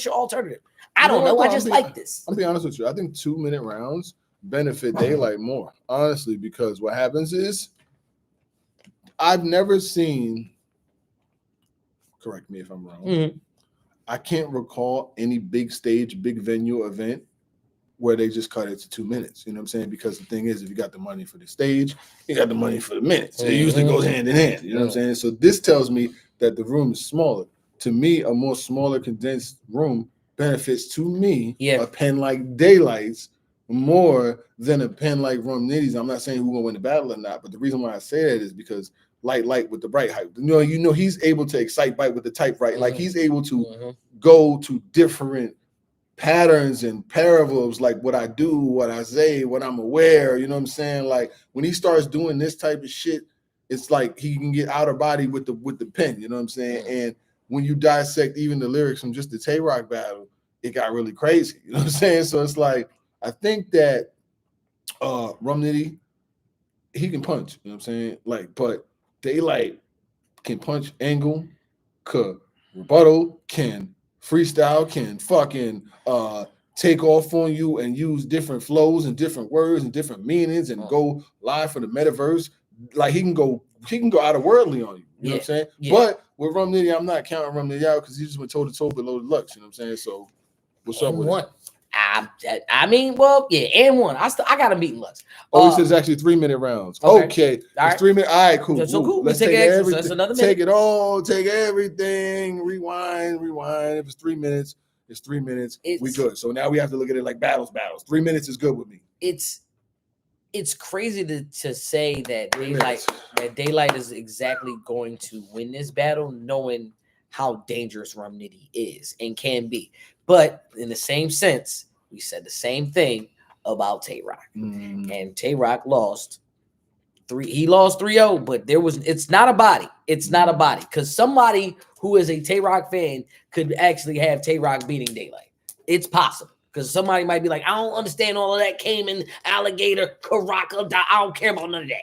alternative? I don't know. I just like this. I'll be honest with you. I think 2-minute rounds benefit Daylyt more, honestly, because what happens is I've never seen. Correct me if I'm wrong. I can't recall any big stage, big venue event where they just cut it to 2 minutes. You know what I'm saying? Because the thing is, if you got the money for the stage, you got the money for the minutes. It usually goes hand in hand. You know what I'm saying? So this tells me that the room is smaller. To me, a more smaller, condensed room benefits to me a pen like Daylyt's more than a pen like Rum Nitty's. I'm not saying who's gonna win the battle or not, but the reason why I say that is because light with the bright hype. You know, he's able to excite bite with the type right. Like he's able to go to different patterns and parables, like what I do, what I say, what I'm aware. You know what I'm saying? Like when he starts doing this type of shit, it's like he can get out of body with the pen. You know what I'm saying? And when you dissect even the lyrics from just the Twork battle, it got really crazy. You know what I'm saying? So it's like I think that Rum Nitty, he can punch. You know what I'm saying? Like, but Daylyt can punch angle, could rebuttal, can freestyle, can fucking take off on you and use different flows and different words and different meanings and go live for the metaverse. Like he can go out of worldly on you. You know what I'm saying? But with Rum Nitty, I'm not counting Rum Nitty out because he just went toe to toe with Loaded Lux. You know what I'm saying? So what's up with it? I mean, well, yeah, and one. I got to beat Lux. Oh, he says actually 3-minute rounds. Okay. All it's 3 minutes. All right, cool. So cool. Let's take everything. That's another minute. Take it all. Take everything. Rewind. If it's 3 minutes, it's 3 minutes. We good. So now we have to look at it like battles. 3 minutes is good with me. It's crazy to say that Daylyt is exactly going to win this battle, knowing how dangerous Rum Nitty is and can be. But in the same sense, we said the same thing about Twork. And Twork lost 3. He lost 3-0, but it's not a body. It's not a body. Because somebody who is a Twork fan could actually have Twork beating Daylyt. It's possible. Because somebody might be like, I don't understand all of that Cayman, alligator, Caraca. I don't care about none of that.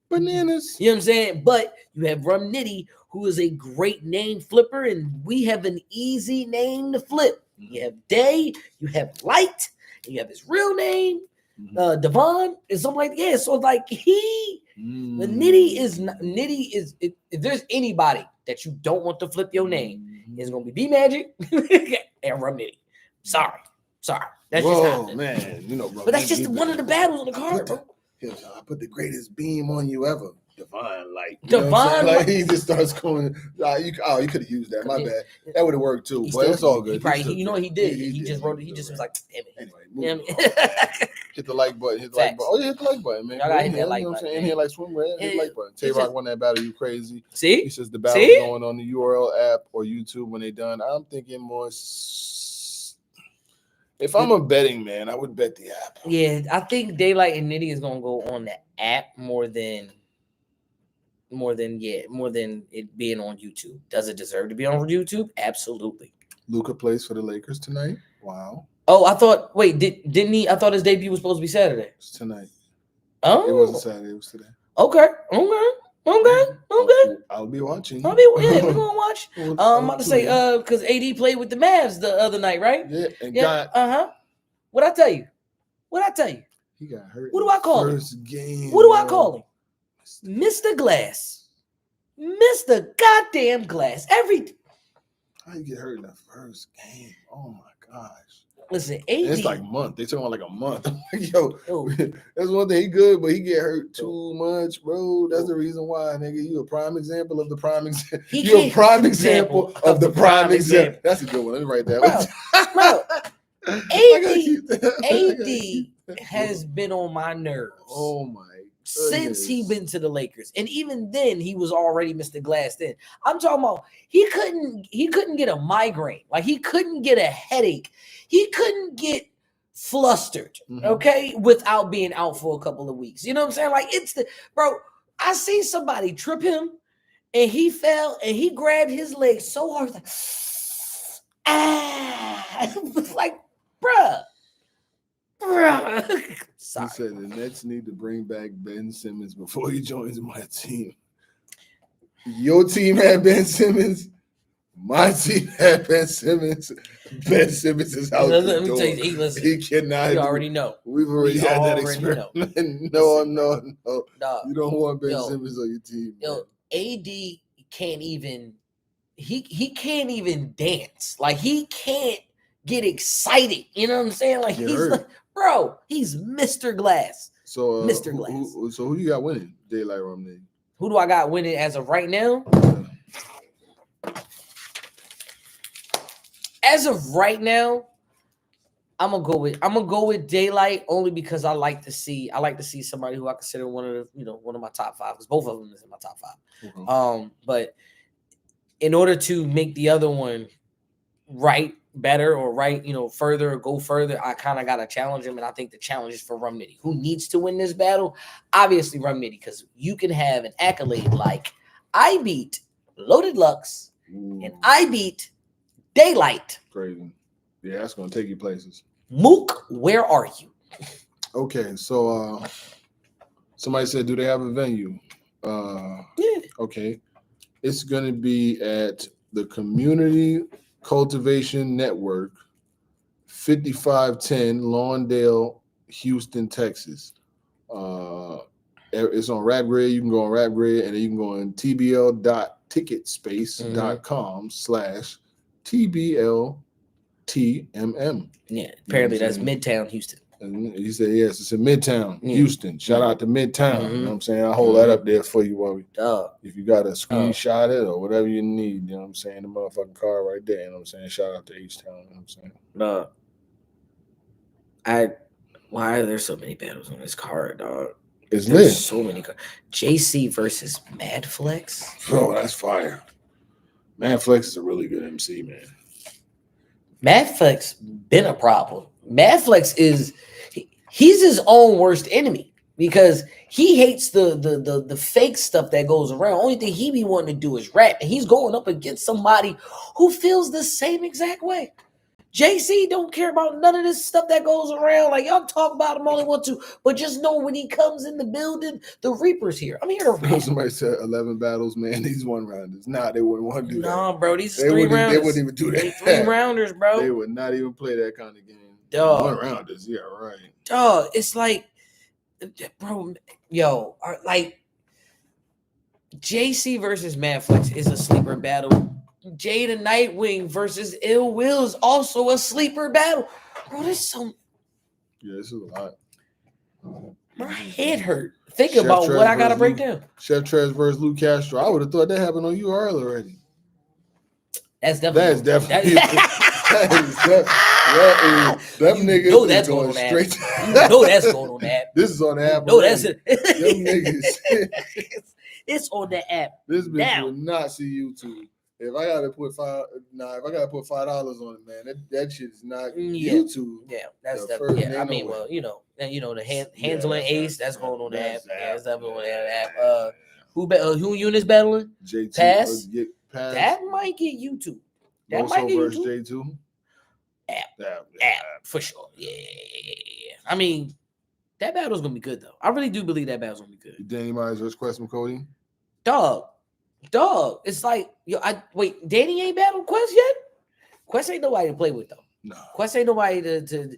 Bananas. You know what I'm saying? But you have Rum Nitty, who is a great name flipper, and we have an easy name to flip. You have Day, you have Light, and you have his real name, Devon, and something like that. Yeah, so like the Nitty is if there's anybody that you don't want to flip your name, it's gonna be B-Magic and Rum Nitty. Sorry. That's just how man. You know, bro. But that's just one of the battles on the card, bro. I put the greatest beam on you ever. Divine Light. Divine Light. Like he just starts going. You could have used that. My bad. That would have worked too. But it's all good. You know what he did? He just wrote it. He just was like, damn it. Anyway, hit the like button. Hit the like button. Oh, yeah, hit the like button, man. Y'all gotta hit that like button. In here like swimwear. Hit the like button. Twork won that battle. You crazy? See? He says the battle going on the URL app or YouTube when they done. I'm thinking more. If I'm a betting man, I would bet the app. Yeah, I think Daylyt and Nitty is gonna go on the app more than it being on YouTube. Does it deserve to be on YouTube? Absolutely. Luka plays for the Lakers tonight. Wow. Oh, I thought. Wait, didn't he? I thought his debut was supposed to be Saturday. It's tonight. Oh, it wasn't Saturday. It was today. Okay. I'll be watching. We're gonna watch. I'm about to say, because AD played with the Mavs the other night, right? Yeah. What'd I tell you? He got hurt. What do I call him? First game. What do I call him? Mr. Glass. Mr. Goddamn Glass. How you get hurt in the first game? Oh my gosh. Listen, AD. It's like a month. They talking about like a month. Yo, that's one thing. He good, but he get hurt too much, bro. That's the reason why, nigga. You a prime example of the prime example. You a prime example of the prime example. That's a good one. Let me write that. Bro. AD has been on my nerves. Oh my. Since he been to the Lakers, and even then he was already Mr. Glassed in. I'm talking about he couldn't get a migraine, like he couldn't get a headache, he couldn't get flustered, okay, without being out for a couple of weeks. You know what I'm saying? Like it's the bro. I see somebody trip him, and he fell, and he grabbed his leg so hard, like like bruh. Sorry. He said the Nets need to bring back Ben Simmons before he joins my team. Your team had Ben Simmons. My team had Ben Simmons. Ben Simmons is out the door. Tell you, he cannot. You already know. We've already had that experiment. No. You don't want Ben Simmons on your team. AD can't even. He can't even dance. Like he can't get excited. You know what I'm saying? Like he's like. Bro, he's Mr. Glass. So, Mr. Glass. So who you got winning? Daylyt, Rum Nitty. Who do I got winning as of right now? As of right now, I'm gonna go with Daylyt only because I like to see somebody who I consider one of my top five, because both of them is in my top five. But in order to make the other one right, better, or right, further, or go further, I kind of got to challenge him, and I think the challenge is for Rum Nitty. Who needs to win this battle? Obviously, Rum Nitty, because you can have an accolade like I beat Loaded Lux and I beat Daylyt. Crazy. Yeah, that's gonna take you places. Mook, where are you? Okay, so somebody said, do they have a venue? Yeah. Okay, it's gonna be at the Community Cultivation Network, 5510 Lawndale, Houston, Texas. It's on Rap Grid. You can go on Rap Grid, and then you can go on tbl.ticketspace.com/TBLTMM. Yeah, apparently that's Midtown Houston. And he said, yes, it's in Midtown, Houston. Shout out to Midtown. You know what I'm saying? I'll hold that up there for you while if you got to screenshot it or whatever you need, you know what I'm saying? The motherfucking car right there, you know what I'm saying? Shout out to H-Town, you know what I'm saying? Why are there so many battles on this card, dog? There's lit. So many cards. JC versus Mad Flex. Bro, that's fire. Mad Flex is a really good MC, man. Mad Flex been a problem. Mad Flex he's his own worst enemy because he hates the fake stuff that goes around. Only thing he be wanting to do is rap, and he's going up against somebody who feels the same exact way. JC don't care about none of this stuff that goes around. Like, y'all talk about him all they want to, but just know when he comes in the building, the Reaper's here. I'm here to rap. Somebody said 11 battles, man. These one-rounders. Nah, they wouldn't want to do that. Nah, bro, these are 3 rounders. They wouldn't even do that. 3 rounders, bro. They would not even play that kind of game. Dog. One-rounders, yeah, right. Dog, it's like, bro, like, JC versus Mad Flex is a sleeper battle. Jade and Nightwing versus Ill Will is also a sleeper battle. Bro, this is so... Yeah, this is a lot. My head hurt. Think about what I got to break down. Chef Trez versus Lou Castro. I would have thought that happened on URL already. That's definitely... Them niggas you know that's going on straight. You know that's going on the app. This is on the app. No, that's it. Them niggas. It's on the app. This bitch will not see YouTube. If I gotta put $5 on it, man, that shit is not YouTube. Yeah, that's definitely. Yeah, I mean, well, the handling Ace, that's going on the app. Yeah, that's definitely on the app. Who Eunice battling? J2. Pass. Pass. That might get YouTube. That Moso might get versus YouTube. J2. App for sure. Yeah. I mean, that battle's gonna be good though. I really do believe that battle's gonna be good. Danny Myers versus Quest McCody. Dog, it's like Danny ain't battled Quest yet. Quest ain't nobody to play with though. No, Quest ain't nobody to.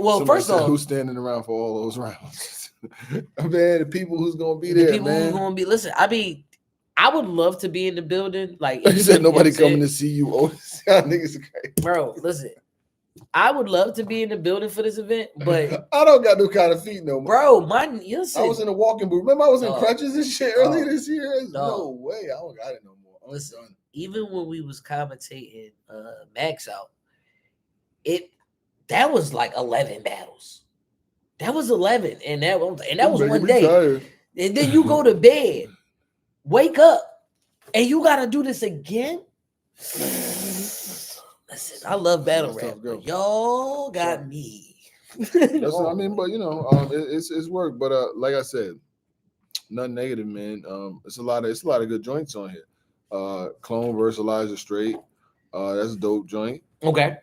Well, first off, who's standing around for all those rounds? Man, the people who's gonna be there, man. Who's gonna be. Listen, I mean, I would love to be in the building. Like you said, nobody coming to see you. Niggas are crazy. Bro, listen. I would love to be in the building for this event, but I don't got no kind of feet no more. Bro, mine. Listen, I was in a walking boot. Remember, I was in crutches and shit earlier this year. No way, I don't got it no more. Listen, even when we was commentating Max out, that was like 11 battles. That was 11, and that was one day. Tired. And then you go to bed, wake up, and you gotta do this again. Listen, I love battle rap. Y'all got me. That's what I mean, but you know, it's work. But like I said, nothing negative, man. It's a lot of good joints on here. Clone versus Elijah Straight. That's a dope joint. Okay.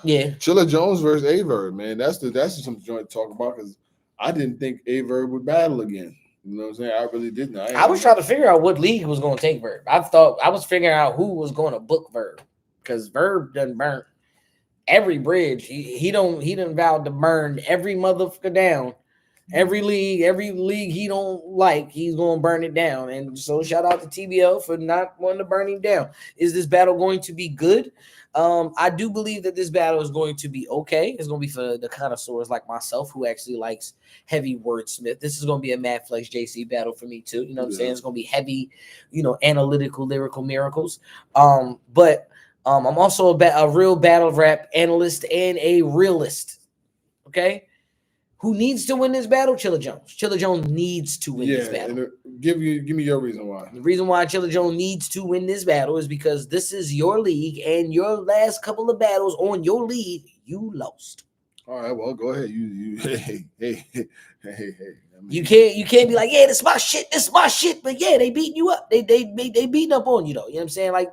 Yeah. Chilla Jones versus Averb, man. That's some joint to talk about because I didn't think Averb would battle again. You know what I'm saying? I really didn't. I was trying to figure out what league was going to take Verb. I thought I was figuring out who was going to book Verb because Verb done burnt every bridge. He done vowed to burn every motherfucker down. Every league he don't like, he's gonna burn it down. And so shout out to TBL for not wanting to burn him down. Is this battle going to be good? I do believe that this battle is going to be okay. It's going to be for the connoisseurs like myself who actually likes heavy wordsmith. This is going to be a Mad Flex JC battle for me too. You know what I'm saying? It's going to be heavy, analytical, lyrical miracles. But I'm also a real battle rap analyst and a realist. Okay. Who needs to win this battle? Chilla Jones. Chilla Jones needs to win this battle. And give me your reason why. The reason why Chilla Jones needs to win this battle is because this is your league, and your last couple of battles on your league, you lost. All right, well, go ahead. You hey. I mean, you can't be like, yeah, this my shit. But yeah, they beating you up. They beating up on you though. You know what I'm saying? Like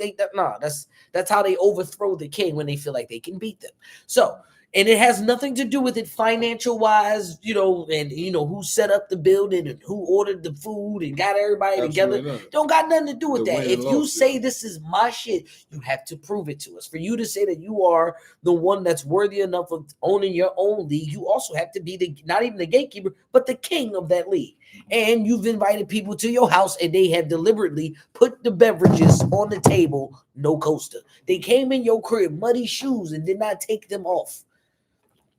that's how they overthrow the king when they feel like they can beat them. So. And it has nothing to do with it financial wise, and who set up the building and who ordered the food and got everybody together. Not. Don't got nothing to do with that. If you say this is my shit, you have to prove it to us. For you to say that you are the one that's worthy enough of owning your own league, you also have to be not even the gatekeeper, but the king of that league. And you've invited people to your house and they have deliberately put the beverages on the table, no coaster. They came in your crib, muddy shoes, and did not take them off.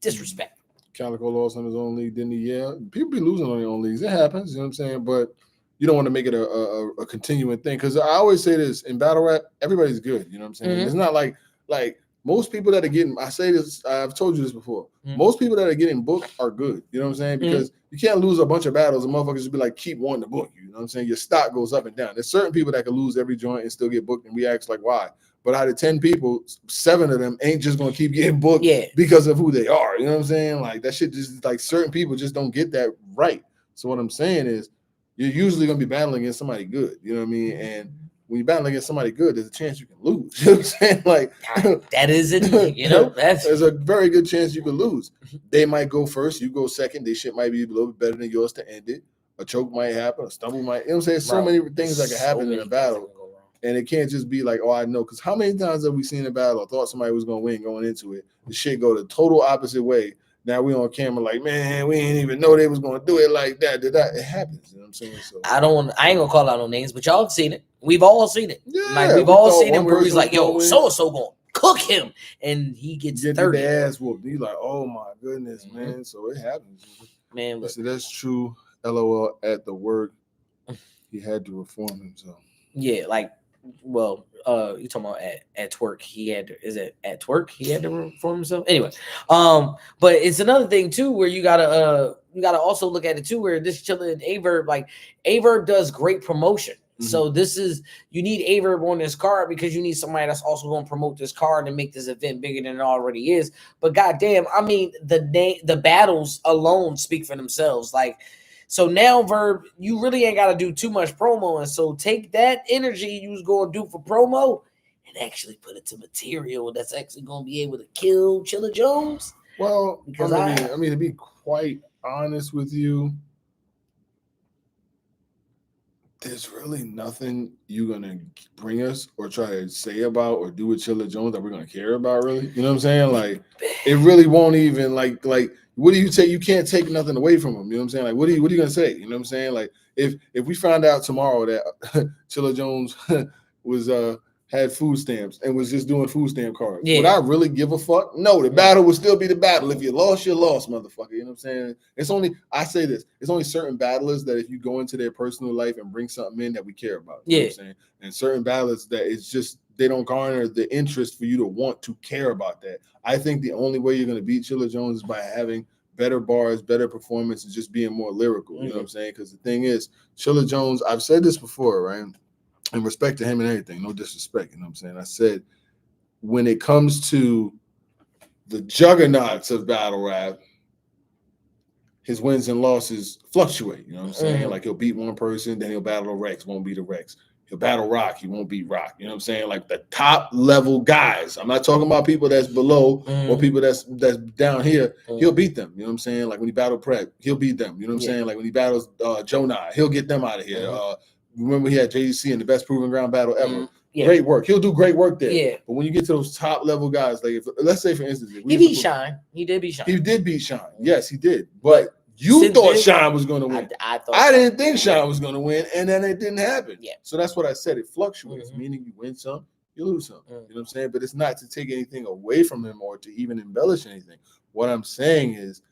Disrespect. Calico lost on his own league, didn't he? Yeah. People be losing on their own leagues. It happens, you know what I'm saying? But you don't want to make it a continuing thing. Because I always say this, in battle rap, everybody's good. You know what I'm saying? Mm-hmm. It's not like most people that are getting, I say this, I've told you this before. Mm-hmm. Most people that are getting booked are good. You know what I'm saying? Because you can't lose a bunch of battles and motherfuckers just be like, keep wanting to book you. You know what I'm saying? Your stock goes up and down. There's certain people that can lose every joint and still get booked, and we ask like, why? But out of 10 people, 7 of them ain't just gonna keep getting booked because of who they are. You know what I'm saying? Like that shit just like certain people just don't get that right. So what I'm saying is you're usually gonna be battling against somebody good. You know what I mean? And when you battle against somebody good, there's a chance you can lose. You know what I'm saying? Like that is it, there's a very good chance you could lose. They might go first, you go second, their shit might be a little bit better than yours to end it. A choke might happen, a stumble might, you know what I'm saying? So many things that can happen in a battle. And it can't just be like, oh, I know. Because how many times have we seen a battle or thought somebody was going to win going into it? The shit go the total opposite way. Now we on camera like, man, we didn't even know they was going to do it like that. It happens. You know what I'm saying? So I ain't going to call out no names, but y'all have seen it. We've all seen it. Yeah, like we've all seen it where he's like, yo, so-and-so going to cook him. And he gets 30. The ass whooped. He's like, oh, my goodness, man. So it happens. Man, listen, that's true. LOL at the work. He had to reform himself. Yeah, like, well, you talking about at Twork? At Twork? He had to reform himself. Anyway, but it's another thing too where you gotta also look at it too where this Chilla and Averb, like Averb does great promotion. Mm-hmm. So you need Averb on this card because you need somebody that's also going to promote this card and make this event bigger than it already is. But goddamn, I mean the battles alone speak for themselves. Like. So now, Verb, you really ain't got to do too much promo. And so take that energy you was going to do for promo and actually put it to material that's actually going to be able to kill Chilla Jones. Well, because I mean, to be quite honest with you, there's really nothing you're going to bring us or try to say about or do with Chilla Jones that we're going to care about, really. You know what I'm saying? Like, it really won't even, like, what do you take? You can't take nothing away from him. You know what I'm saying? Like, what are you going to say? You know what I'm saying? Like, if we find out tomorrow that Chilla Jones was had food stamps and was just doing food stamp cards, Yeah. would I really give a fuck? No, the battle would still be the battle. If you lost, you lost, motherfucker. You know what I'm saying? It's only, I say this, it's only certain battlers that if you go into their personal life and bring something in that we care about. You know what I'm saying? And certain battlers that it's just, they don't garner the interest for you to want to care about that. I think the only way you're going to beat Chilla Jones is by having better bars, better performance, and just being more lyrical. You know what I'm saying? Because the thing is, Chilla Jones, I've said this before, right? And respect to him and everything, no disrespect, you know what I'm saying? I said, when it comes to the juggernauts of battle rap, his wins and losses fluctuate, you know what I'm saying? Like, he'll beat one person, then he'll battle a Rex, won't beat a Rex. He'll battle Rock, he won't beat Rock, you know what I'm saying? Like, the top level guys, I'm not talking about people that's below or people that's down here, he'll beat them, you know what I'm saying? Like, when he battled Prep, he'll beat them, you know what I'm saying? Like, when he battles Jonah, he'll get them out of here. Remember, he had JDC in the best proving ground battle ever. Great work. He'll do great work there. Yeah. But when you get to those top level guys, like, if, let's say, for instance, he beat Shine. He did beat Shine. He did beat Shine. Yes, he did. But you thought Shine was going to win. I didn't think Shine was going to win, and then it didn't happen. Yeah. So that's what I said. It fluctuates, meaning you win some, you lose some. You know what I'm saying? But it's not to take anything away from him or to even embellish anything. What I'm saying is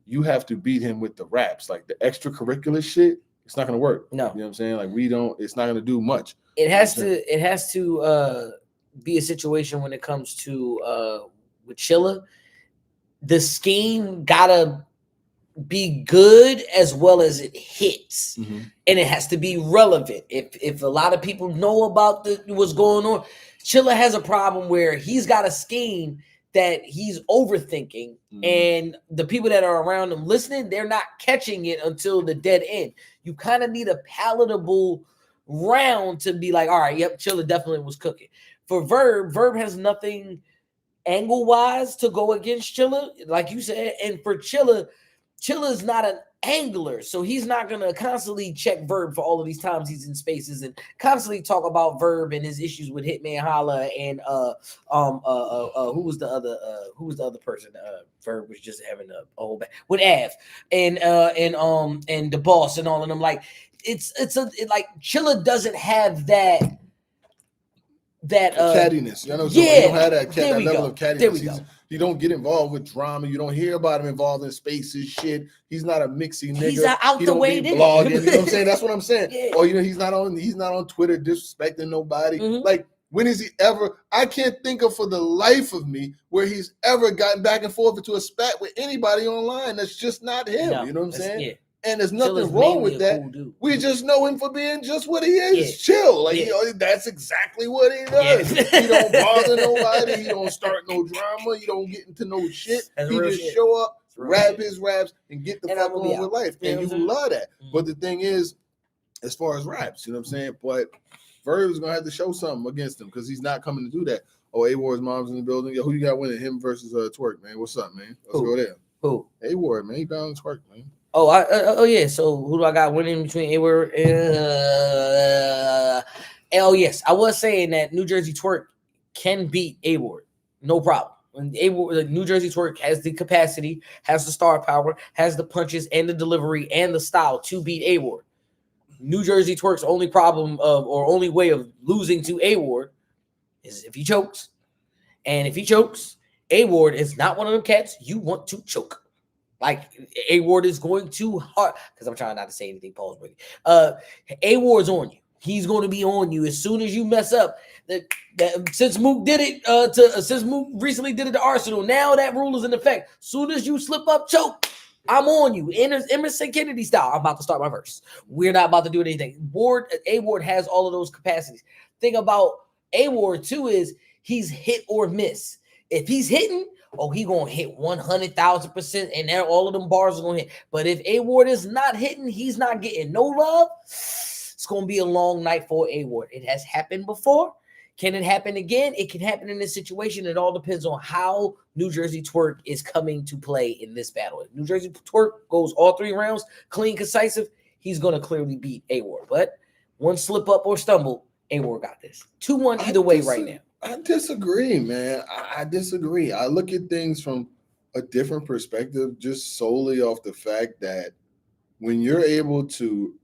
you have to beat him with the raps. Like, the extracurricular shit, it's not going to work. No. You know what I'm saying? Like, it's not going to do much. It has to be a situation when it comes to with Chilla. The scheme gotta be good as well as it hits, and it has to be relevant. If a lot of people know about what's going on, Chilla has a problem where he's got a scheme that he's overthinking, and the people that are around him listening, they're not catching it until the dead end. You kind of need a palatable round to be like, all right, yep, Chilla definitely was cooking. For Verb has nothing angle-wise to go against Chilla, like you said, and for Chilla's not an angler, so he's not gonna constantly check Verb for all of these times he's in spaces and constantly talk about Verb and his issues with Hitman Holla and who was the other person Verb was just having a whole back with Av and the boss and all of them. Like, it's like Chilla doesn't have that cattiness. You know, so he don't have that level of cattiness. You don't get involved with drama. You don't hear about him involved in spaces, shit. He's not a mixy nigga. He's out the way. Blogging. You know what I'm saying? That's what I'm saying. Yeah. Or, you know, he's not on Twitter disrespecting nobody. Like, when is he ever? I can't think of for the life of me where he's ever gotten back and forth into a spat with anybody online. That's just not him. No, you know what I'm saying? Yeah. And there's nothing wrong with that. Cool, we just know him for being just what he is. Chill. Like, you know, that's exactly what he does. He don't bother nobody. He don't start no drama. He don't get into no shit. He just show up, rap his raps, and get the fuck on with life. And you love that. But the thing is, as far as raps, you know what I'm saying? But Verb is going to have to show something against him because he's not coming to do that. Oh, A-Ward's mom's in the building. Yo, who you got winning? Him versus Twork, man. What's up, man? Let's go there. Who? A-Ward, man. He bound to Twork, man. Oh, yeah. So who do I got winning between A-Word and oh, yes. I was saying that New Jersey Twork can beat A-Word. No problem. When New Jersey Twork has the capacity, has the star power, has the punches and the delivery and the style to beat A-Word. New Jersey Twork's only problem or only way of losing to A-Ward is if he chokes. And if he chokes, A-Ward is not one of them cats you want to choke. Like, A-Ward is going too hard because I'm trying not to say anything Paul's with. A-Ward's on you. He's going to be on you as soon as you mess up. Since Mook did it since Mook recently did it to Arsenal, now that rule is in effect. Soon as you slip up, choke, I'm on you. Emerson Kennedy style. I'm about to start my verse. We're not about to do anything. A-Ward has all of those capacities. Thing about A-Ward too is he's hit or miss. If he's hitting, he gonna hit 100,000%, and all of them bars are gonna hit. But if A-Ward is not hitting, he's not getting no love. It's gonna be a long night for A-Ward. It has happened before. Can it happen again? It can happen in this situation. It all depends on how New Jersey Twork is coming to play in this battle. If New Jersey Twork goes all 3 rounds, clean, concisive, he's gonna clearly beat A-Ward. But one slip up or stumble, A-Ward got this. 2-1 either way right now. I disagree, man. I disagree. I look at things from a different perspective, just solely off the fact that when you're able to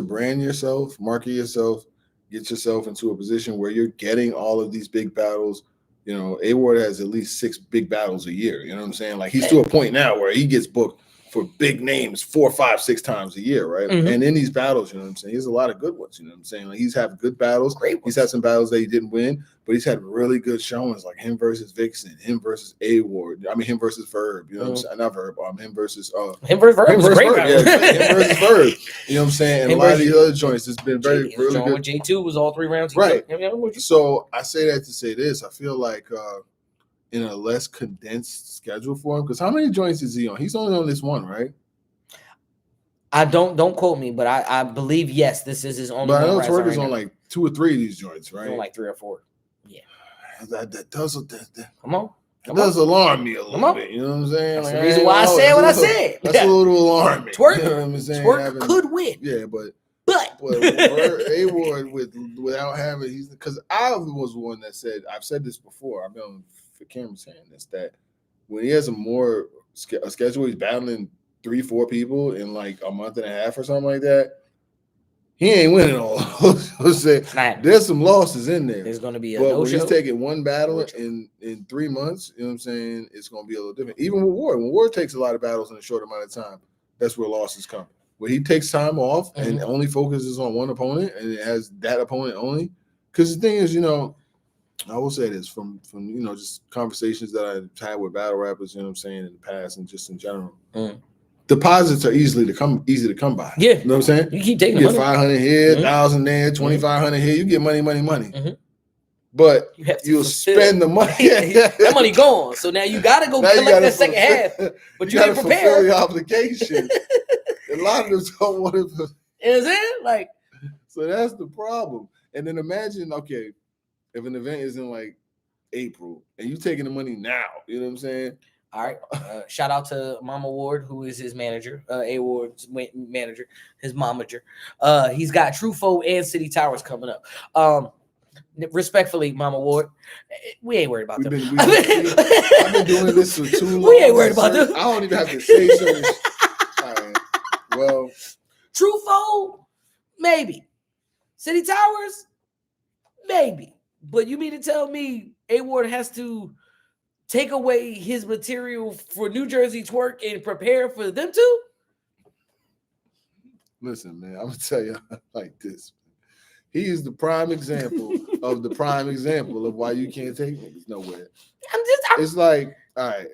brand yourself, market yourself, get yourself into a position where you're getting all of these big battles. You know, A-Ward has at least 6 big battles a year. You know what I'm saying? Like he's to a point now where he gets booked for big names 4, 5, 6 times a year, right? Mm-hmm. And in these battles, you know what I'm saying? He has a lot of good ones, you know what I'm saying? Like he's had good battles. Great ones. He's had some battles that he didn't win, but he's had really good showings, like him versus Vixen, him versus A-Ward. I mean, him versus Verb, you know what I'm saying? Not Verb, him versus Verb was a great battle. Yeah, him versus Verb. You know what I'm saying? And a lot of these other joints, it's been really good. With J2 was all 3 rounds. Right. So I say that to say this. I feel like in a less condensed schedule for him, because how many joints is he on? He's only on this one, right? I don't quote me, but I believe yes, this is his only. But I know Twork is on like 2 or 3 of these joints, right? On like 3 or 4. Yeah. That does come on. It does alarm me a little bit. You know what I'm saying? That's the reason why I said what I said. That's a little alarming. Twork, you know what I'm saying? Twork could win. Yeah, but A-Ward without having, he's because I was one that said, I've said this before. I've been on the camera saying this, that when he has a schedule, he's battling 3, 4 people in like a month and a half or something like that. He ain't winning all. There's some losses in there. There's going to be a no-show. When he's taking one battle in 3 months, you know what I'm saying? It's going to be a little different. Even with Ward, when Ward takes a lot of battles in a short amount of time, that's where losses come. When he takes time off and only focuses on one opponent and it has that opponent only. Because the thing is, you know, I will say this from you know, just conversations that I've had with battle rappers, you know what I'm saying, in the past and just in general. Deposits are easy to come by. Yeah. You know what I'm saying? You keep taking you get 500 here, 1,000 there, 2,500 here. You get money. But you'll spend the money. That money gone. So now you got to go collect that second half. But you didn't prepare. Fulfill your obligation. A lot of them don't want to. Is it? Like. So that's the problem. And then imagine, okay, if an event is in like April and you taking the money now, you know what I'm saying? All right. Shout out to Mama Ward, who is his manager, A-Ward's manager, his momager. He's got Truffaut and City Towers coming up. Respectfully, Mama Ward, we ain't worried about them. I've been doing this for too long. We ain't worried about them. I don't even have to say something. All right. Well, Truffaut, maybe. City Towers, maybe. But you mean to tell me A-Ward has to take away his material for New Jersey Twork and prepare for them too? Listen, man, I'm gonna tell you like this. He is the prime example of the prime example of why you can't take niggas nowhere. It's like, all right,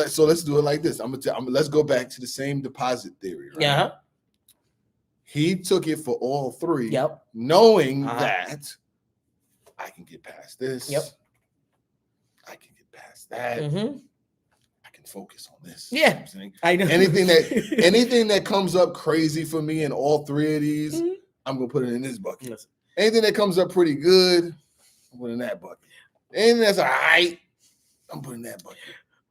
so let's do it like this. Let's go back to the same deposit theory. Right? Yeah. He took it for all 3, knowing that I can get past this. Yep. I can get past that. I can focus on this. Yeah. You know what I'm saying? I know. Anything that comes up crazy for me in all 3 of these, I'm gonna put it in this bucket. Yes. Anything that comes up pretty good, I'm putting in that bucket. Anything that's all right, I'm putting in that bucket.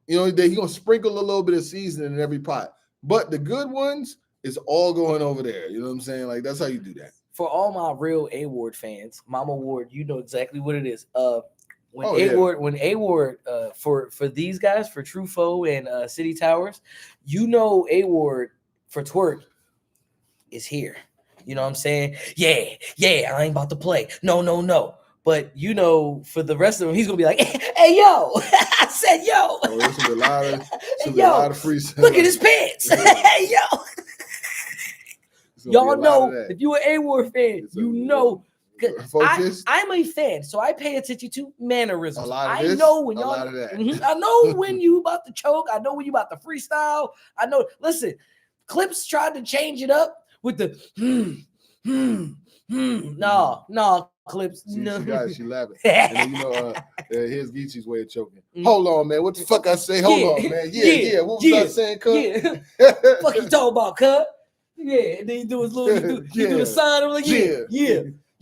You know, he's gonna sprinkle a little bit of seasoning in every pot. But the good ones is all going over there. You know what I'm saying? Like that's how you do that. For all my real A-Ward fans, Mama Ward, you know exactly what it is. When A-Ward, for these guys, for Truffaut and City Towers, you know A-Ward for Twork is here. You know what I'm saying? Yeah, I ain't about to play. No. But you know, for the rest of them, he's gonna be like, "Hey, yo!" I said, "Yo." Oh, there's a lot of free. Look at his pants. Hey, yo. Y'all know if you're an A-Ward fan, you know. I'm a fan, so I pay attention to mannerisms. I know when y'all. I know when you about to choke. I know when you about to freestyle. I know. Listen, Clips tried to change it up with the No, Clips. She laughing. And then, you know, here's Geechee's way of choking. Hold on, man. What the fuck I say? Hold on, man. Yeah. What was I saying, cuz? Fuck you talking about, cuz? Yeah, and then you do his little, you do the sign. I'm like, yeah.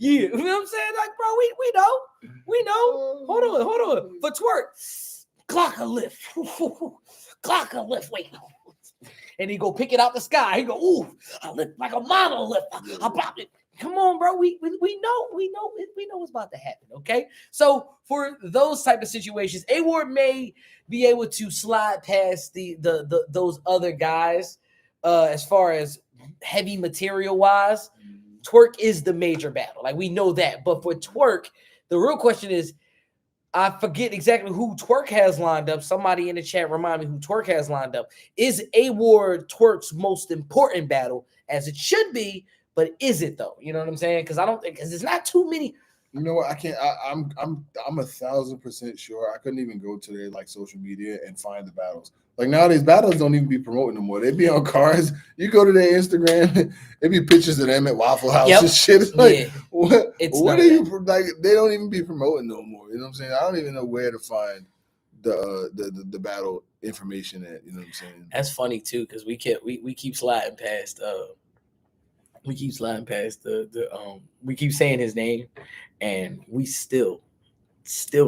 You know what I'm saying? Like, bro, we know. Hold on. For Twork, clock a lift. Wait. And he go pick it out the sky. He go, ooh, I lift like a monolith. I popped it. Come on, bro. We know what's about to happen. Okay. So for those type of situations, A-Ward may be able to slide past those other guys as far as heavy material wise. Twork is the major battle. Like, we know that. But for Twork, the real question is, I forget exactly who Twork has lined up. Somebody in the chat remind me who Twork has lined up. Is A-Ward Twork's most important battle, as it should be, but is it though? You know what I'm saying? Because I don't think, because there's not too many. You know what? I can't. I'm 1,000% sure. I couldn't even go to their like social media and find the battles. Like nowadays, battles don't even be promoting no more. They be on cards. You go to their Instagram, it be pictures of them at Waffle House and shit. It's like, what are you like? They don't even be promoting no more. You know what I'm saying? I don't even know where to find the battle information at. You know what I'm saying? That's funny too, because we keep sliding past. We keep sliding past we keep saying his name, and we still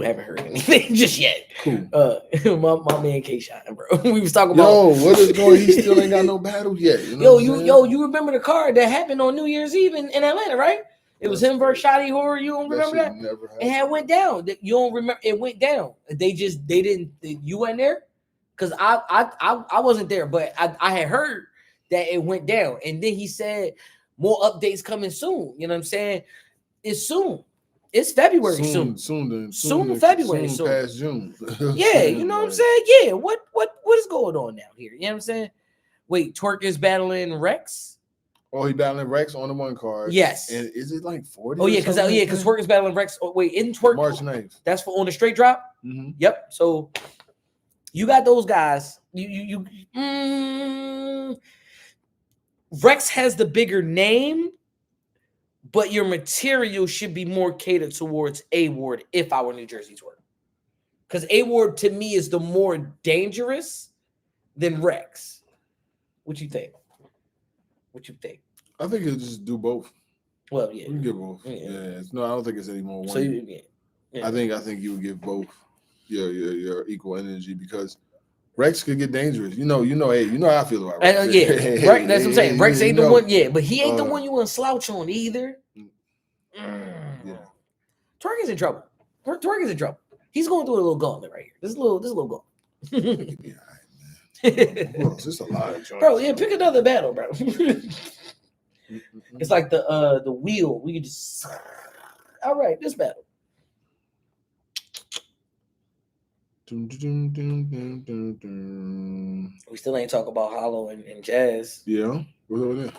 haven't heard anything just yet. Cool. My man K Shot, bro. We was talking about what is going? He still ain't got no battle yet. You know you remember the card that happened on New Year's Eve in Atlanta, right? It was him versus Shotty Horror. You don't remember that? Never happened. It had went down. You don't remember? It went down. They didn't. You weren't there, because I wasn't there, but I had heard that it went down, and then he said more updates coming soon. You know what I'm saying? It's soon. It's February soon. Soon February. Soon past June. Yeah, you know what I'm saying? Yeah. What is going on now here? You know what I'm saying? Wait, Twork is battling Rex? Oh, he battling Rex on the one card. Yes. And is it like 40? Oh, yeah, because Twork is battling Rex. Oh, wait, isn't Twork March 9th? That's for on the straight drop? Mm-hmm. Yep. So you got those guys. Rex has the bigger name, but your material should be more catered towards A-Ward if I were New Jersey Twork. Because A-Ward to me is the more dangerous than Rex. What you think? I think he'll just do both. Well, yeah. We can give both. Yeah. No, I don't think it's any more one. So I think you would give both your equal energy, because Rex could get dangerous. You know how I feel about Rex. Right. That's what I'm saying. Rex ain't the one. Yeah, but he ain't the one you want to slouch on either. Yeah. Twork is in trouble. Twork is in trouble. He's going through a little gauntlet right here. This little gauntlet. Yeah, man. Bro, it's just a lot of joints. Bro, yeah, pick another battle, bro. It's like the wheel. We could just. All right, this battle. We still ain't talk about Hollow and Jazz. Yeah. What's over there?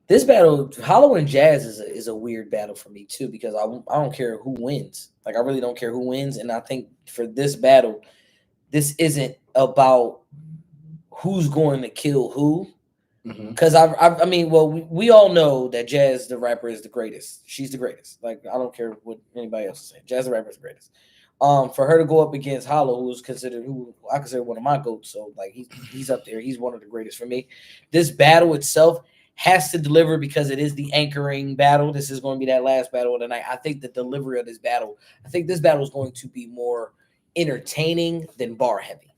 This battle, Hollow and Jazz, is a weird battle for me too, because I don't care who wins. Like, I really don't care who wins, and I think for this battle, this isn't about who's going to kill who. Because I mean, well, we all know that Jazz the rapper is the greatest. She's the greatest. Like, I don't care what anybody else is saying. Jazz the rapper is the greatest. For her to go up against Hollow, who I consider one of my goats, so like he's up there. He's one of the greatest for me. This battle itself has to deliver, because it is the anchoring battle. This is going to be that last battle of the night. I think the delivery of this battle, is going to be more entertaining than bar heavy,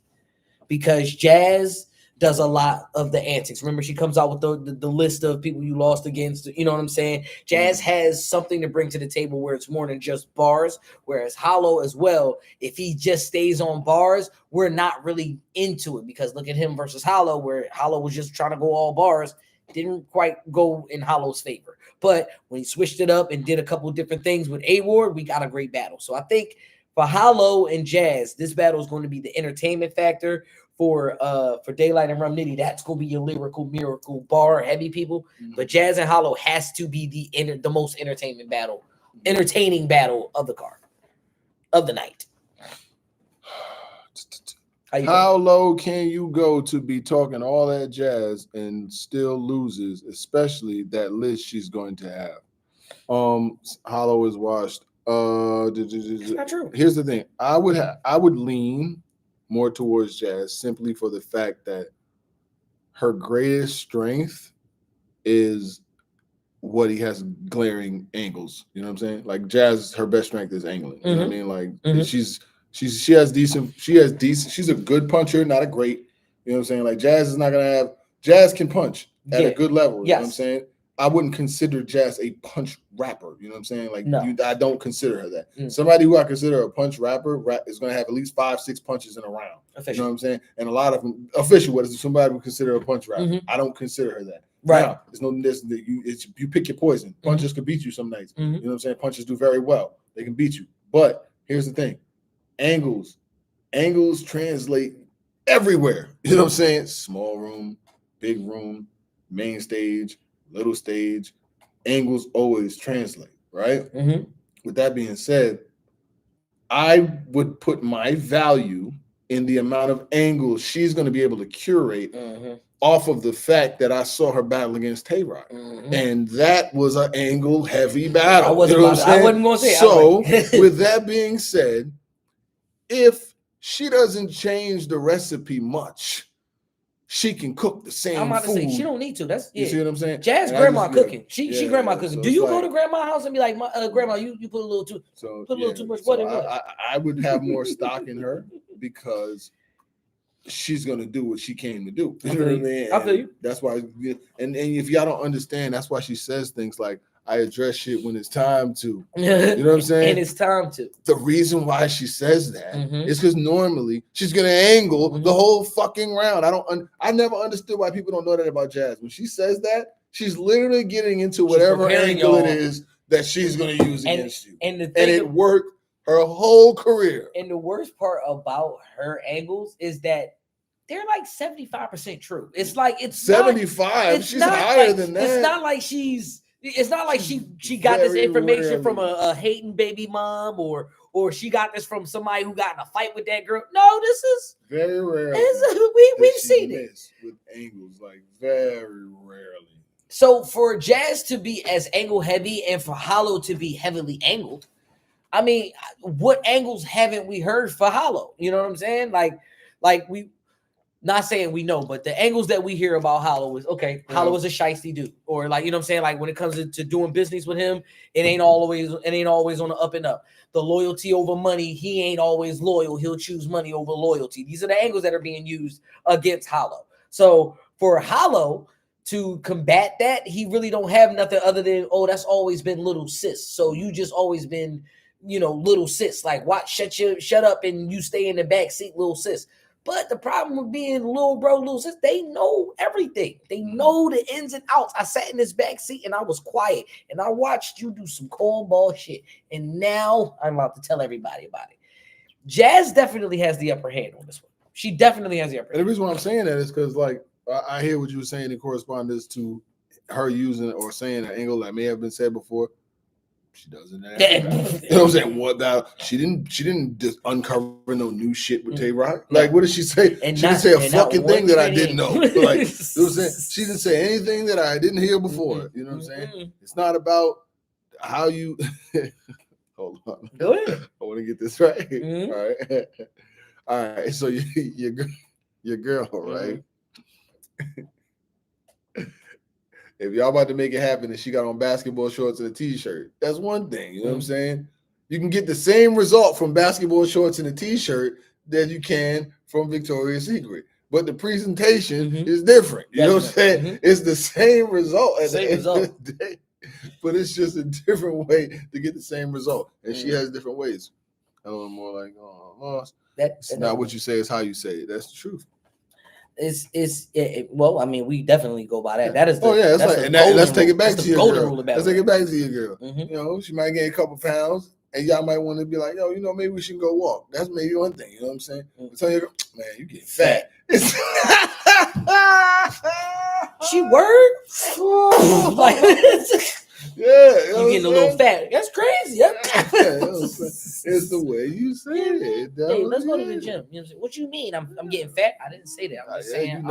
because Jazz does a lot of the antics. Remember, she comes out with the list of people you lost against. You know what I'm saying? Jazz has something to bring to the table where it's more than just bars, whereas Hollow as well, if he just stays on bars, we're not really into it, because look at him versus Hollow, where Hollow was just trying to go all bars. Didn't quite go in Hollow's favor. But when he switched it up and did a couple different things with A-Ward, we got a great battle. So I think for Hollow and Jazz, this battle is going to be the entertainment factor. For Daylyt and Rum Nitty, that's gonna be your lyrical miracle bar heavy people. But Jazz and Hollow has to be the most entertaining battle of the card of the night. How low can you go to be talking all that jazz and still loses, especially that list she's going to have? Hollow is washed. It's not true. Here's the thing. I would lean more towards Jazz, simply for the fact that her greatest strength is what he has glaring angles. You know what I'm saying? Like, Jazz, her best strength is angling. You know what I mean? Like, she has decent, she's a good puncher, not a great. You know what I'm saying? Like, Jazz can punch at a good level. You know what I'm saying? I wouldn't consider Jazz a punch rapper. You know what I'm saying? Like, I don't consider her that. Somebody who I consider a punch rapper is going to have at least 5-6 punches in a round. Official. You know what I'm saying? And a lot of them official. What is somebody would consider a punch rapper? I don't consider her that. Right. Now, there's no this that you pick your poison. Punches can beat you some nights. Mm-hmm. You know what I'm saying? Punches do very well. They can beat you. But here's the thing: angles translate everywhere. You know what I'm saying? Small room, big room, main stage, little stage. Angles always translate, right? Mm-hmm. With that being said, I would put my value in the amount of angles she's going to be able to curate off of the fact that I saw her battle against Tay-Rock. And that was an angle heavy battle. I wasn't going to say. So, with that being said, if she doesn't change the recipe much, she can cook the same I'm about food. to say she don't need to. That's You see what I'm saying? Jazz and grandma cooking. She grandma cooking. So do you go to grandma's house and be like, grandma, you put a little too much butter in it? I would have more stock in her because she's gonna do what she came to do. You know what I mean? I feel you. That's why, and if y'all don't understand, that's why she says things like, I address shit when it's time to. You know what I'm saying? And it's time to. The reason why she says that is because normally she's gonna angle the whole fucking round. I never understood why people don't know that about Jazz. When she says that, she's literally getting into whatever angle it is that she's gonna use against you. And it worked her whole career. And the worst part about her angles is that they're like 75% true. It's like it's 75. She's higher than that. It's not like she got this information from a hating baby mom or she got this from somebody who got in a fight with that girl. No, this is very rare. We've seen it with angles, like very rarely. So for Jazz to be as angle heavy and for Hollow to be heavily angled, I mean, what angles haven't we heard for Hollow? You know what I'm saying? Like we. Not saying we know, but the angles that we hear about Hollow is Hollow is a shiesty dude, or like, you know what I'm saying? Like when it comes to doing business with him, it ain't always on the up and up. The loyalty over money, he ain't always loyal. He'll choose money over loyalty. These are the angles that are being used against Hollow. So for Hollow to combat that, he really don't have nothing other than, that's always been little sis. So you just always been, little sis. Like shut up and you stay in the back seat, little sis. But the problem with being little sis, they know everything. They know the ins and outs. I sat in this back seat and I was quiet and I watched you do some cold ball shit. And now I'm about to tell everybody about it. Jazz definitely has the upper hand on this one. She definitely has the upper hand. And the reason why I'm saying that is because, like, I hear what you were saying in correspondence to her using or saying an angle that may have been said before. She doesn't. You know what I'm saying? What that she didn't just uncover no new shit with Tay-Rock. Like, what did she say? She didn't say a fucking thing that I didn't know. Like, you know what I'm saying? She didn't say anything that I didn't hear before. You know what I'm saying? It's not about how you. Hold on. Go ahead. I want to get this right. All right. So your girl, right? If y'all about to make it happen and she got on basketball shorts and a t-shirt, that's one thing. You know what I'm saying? You can get the same result from basketball shorts and a t-shirt that you can from Victoria's Secret. But the presentation is different. You know what I'm saying? It's the same result at the end of the day. But it's just a different way to get the same result. And she has different ways. I don't know, more like, lost. That's not what you say, it's how you say it. That's the truth. Well, I mean, we definitely go by that. That is let's take it back to your girl. Let's take it back to your girl. Mm-hmm. You know, she might gain a couple pounds, and y'all might want to be like, maybe we should go walk. That's maybe one thing. You know what I'm saying? Tell your girl, man, you get fat. She word like. You getting a little fat. That's crazy. It's the way you say it. Hey, let's go to the gym. You know what you mean? I'm getting fat? I didn't say that. I'm just saying.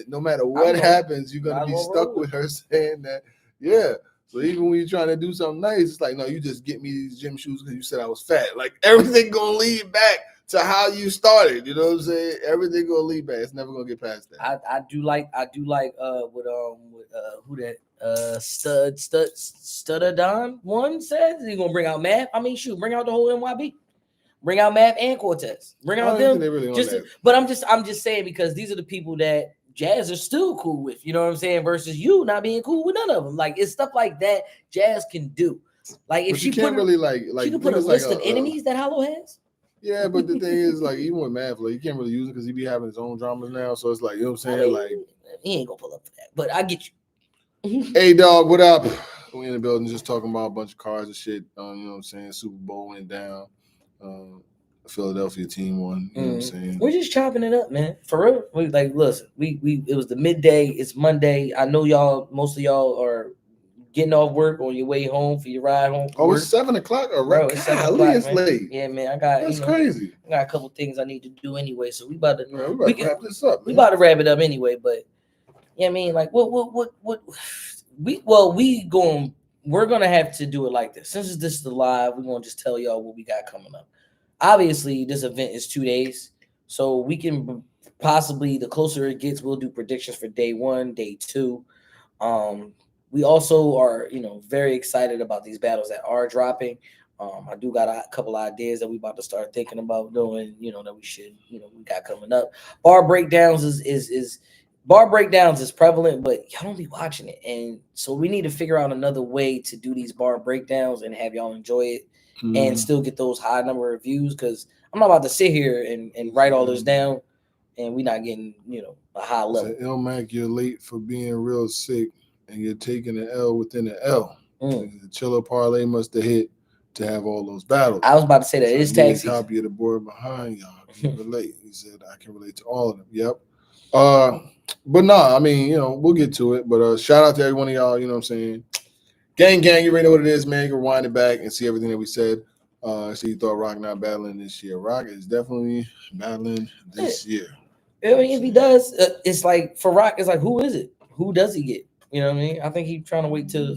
No matter what happens, you're gonna be stuck with her saying that. Yeah. So even when you're trying to do something nice, it's like, no, you just get me these gym shoes because you said I was fat. Like everything gonna lead back to how you started. You know what I'm saying? Everything gonna lead back. It's never gonna get past that. I do like who that Studadon one says he's gonna bring out Math. I mean, shoot, bring out the whole NYB. Bring out Math and Cortez. Bring out them. But I'm just saying because these are the people that Jazz are still cool with. You know what I'm saying? Versus you not being cool with none of them. Like it's stuff like that Jazz can do. Like if she can't really like she can put a list of enemies that Hollow has. Yeah, but the thing is, like, even with Math, like, you can't really use it because he be having his own dramas now. So it's like, you know what I'm saying? I mean, like, he ain't gonna pull up for that. But I get you. Hey, dog, what up? We in the building just talking about a bunch of cars and shit. You know what I'm saying? Super Bowl went down. Philadelphia team won. You know what I'm saying? We're just chopping it up, man. For real. We like, listen, we it was the midday. It's Monday. I know most of y'all are getting off work on your way home for your ride home. Oh, it's 7 o'clock already. Bro, it's 7 o'clock, It's man. late. Yeah, man. I got That's crazy. I got a couple things I need to do anyway. So we about to wrap this up. Man. We about to wrap it up anyway. But yeah, I mean, like what we're gonna have to do it like this. Since this is the live, we're gonna just tell y'all what we got coming up. Obviously, this event is 2 days, so we can possibly, the closer it gets, we'll do predictions for day 1, day 2. We also are, very excited about these battles that are dropping. I do got a couple ideas that we about to start thinking about doing, that we should, we got coming up. Bar breakdowns is prevalent, but y'all don't be watching it. And so we need to figure out another way to do these bar breakdowns and have y'all enjoy it and still get those high number of views, because I'm not about to sit here and write all this down and we're not getting, a high level. So, Ilmac, you're late for being real sick and you're taking an L within an L. The Chiller parlay must have hit to have all those battles. I was about to say that. It's taxi. Copy of the board behind y'all. Can relate. He said, I can relate to all of them. Yep. But nah, I mean, we'll get to it. But shout out to every one of y'all, you know what I'm saying? Gang, you already know what it is, man. You can rewind it back and see everything that we said. So you thought Rock not battling this year. Rock is definitely battling this year. I mean, if he does, it's like, for Rock, it's like, who is it? Who does he get? You know what I mean? I think he's trying to wait till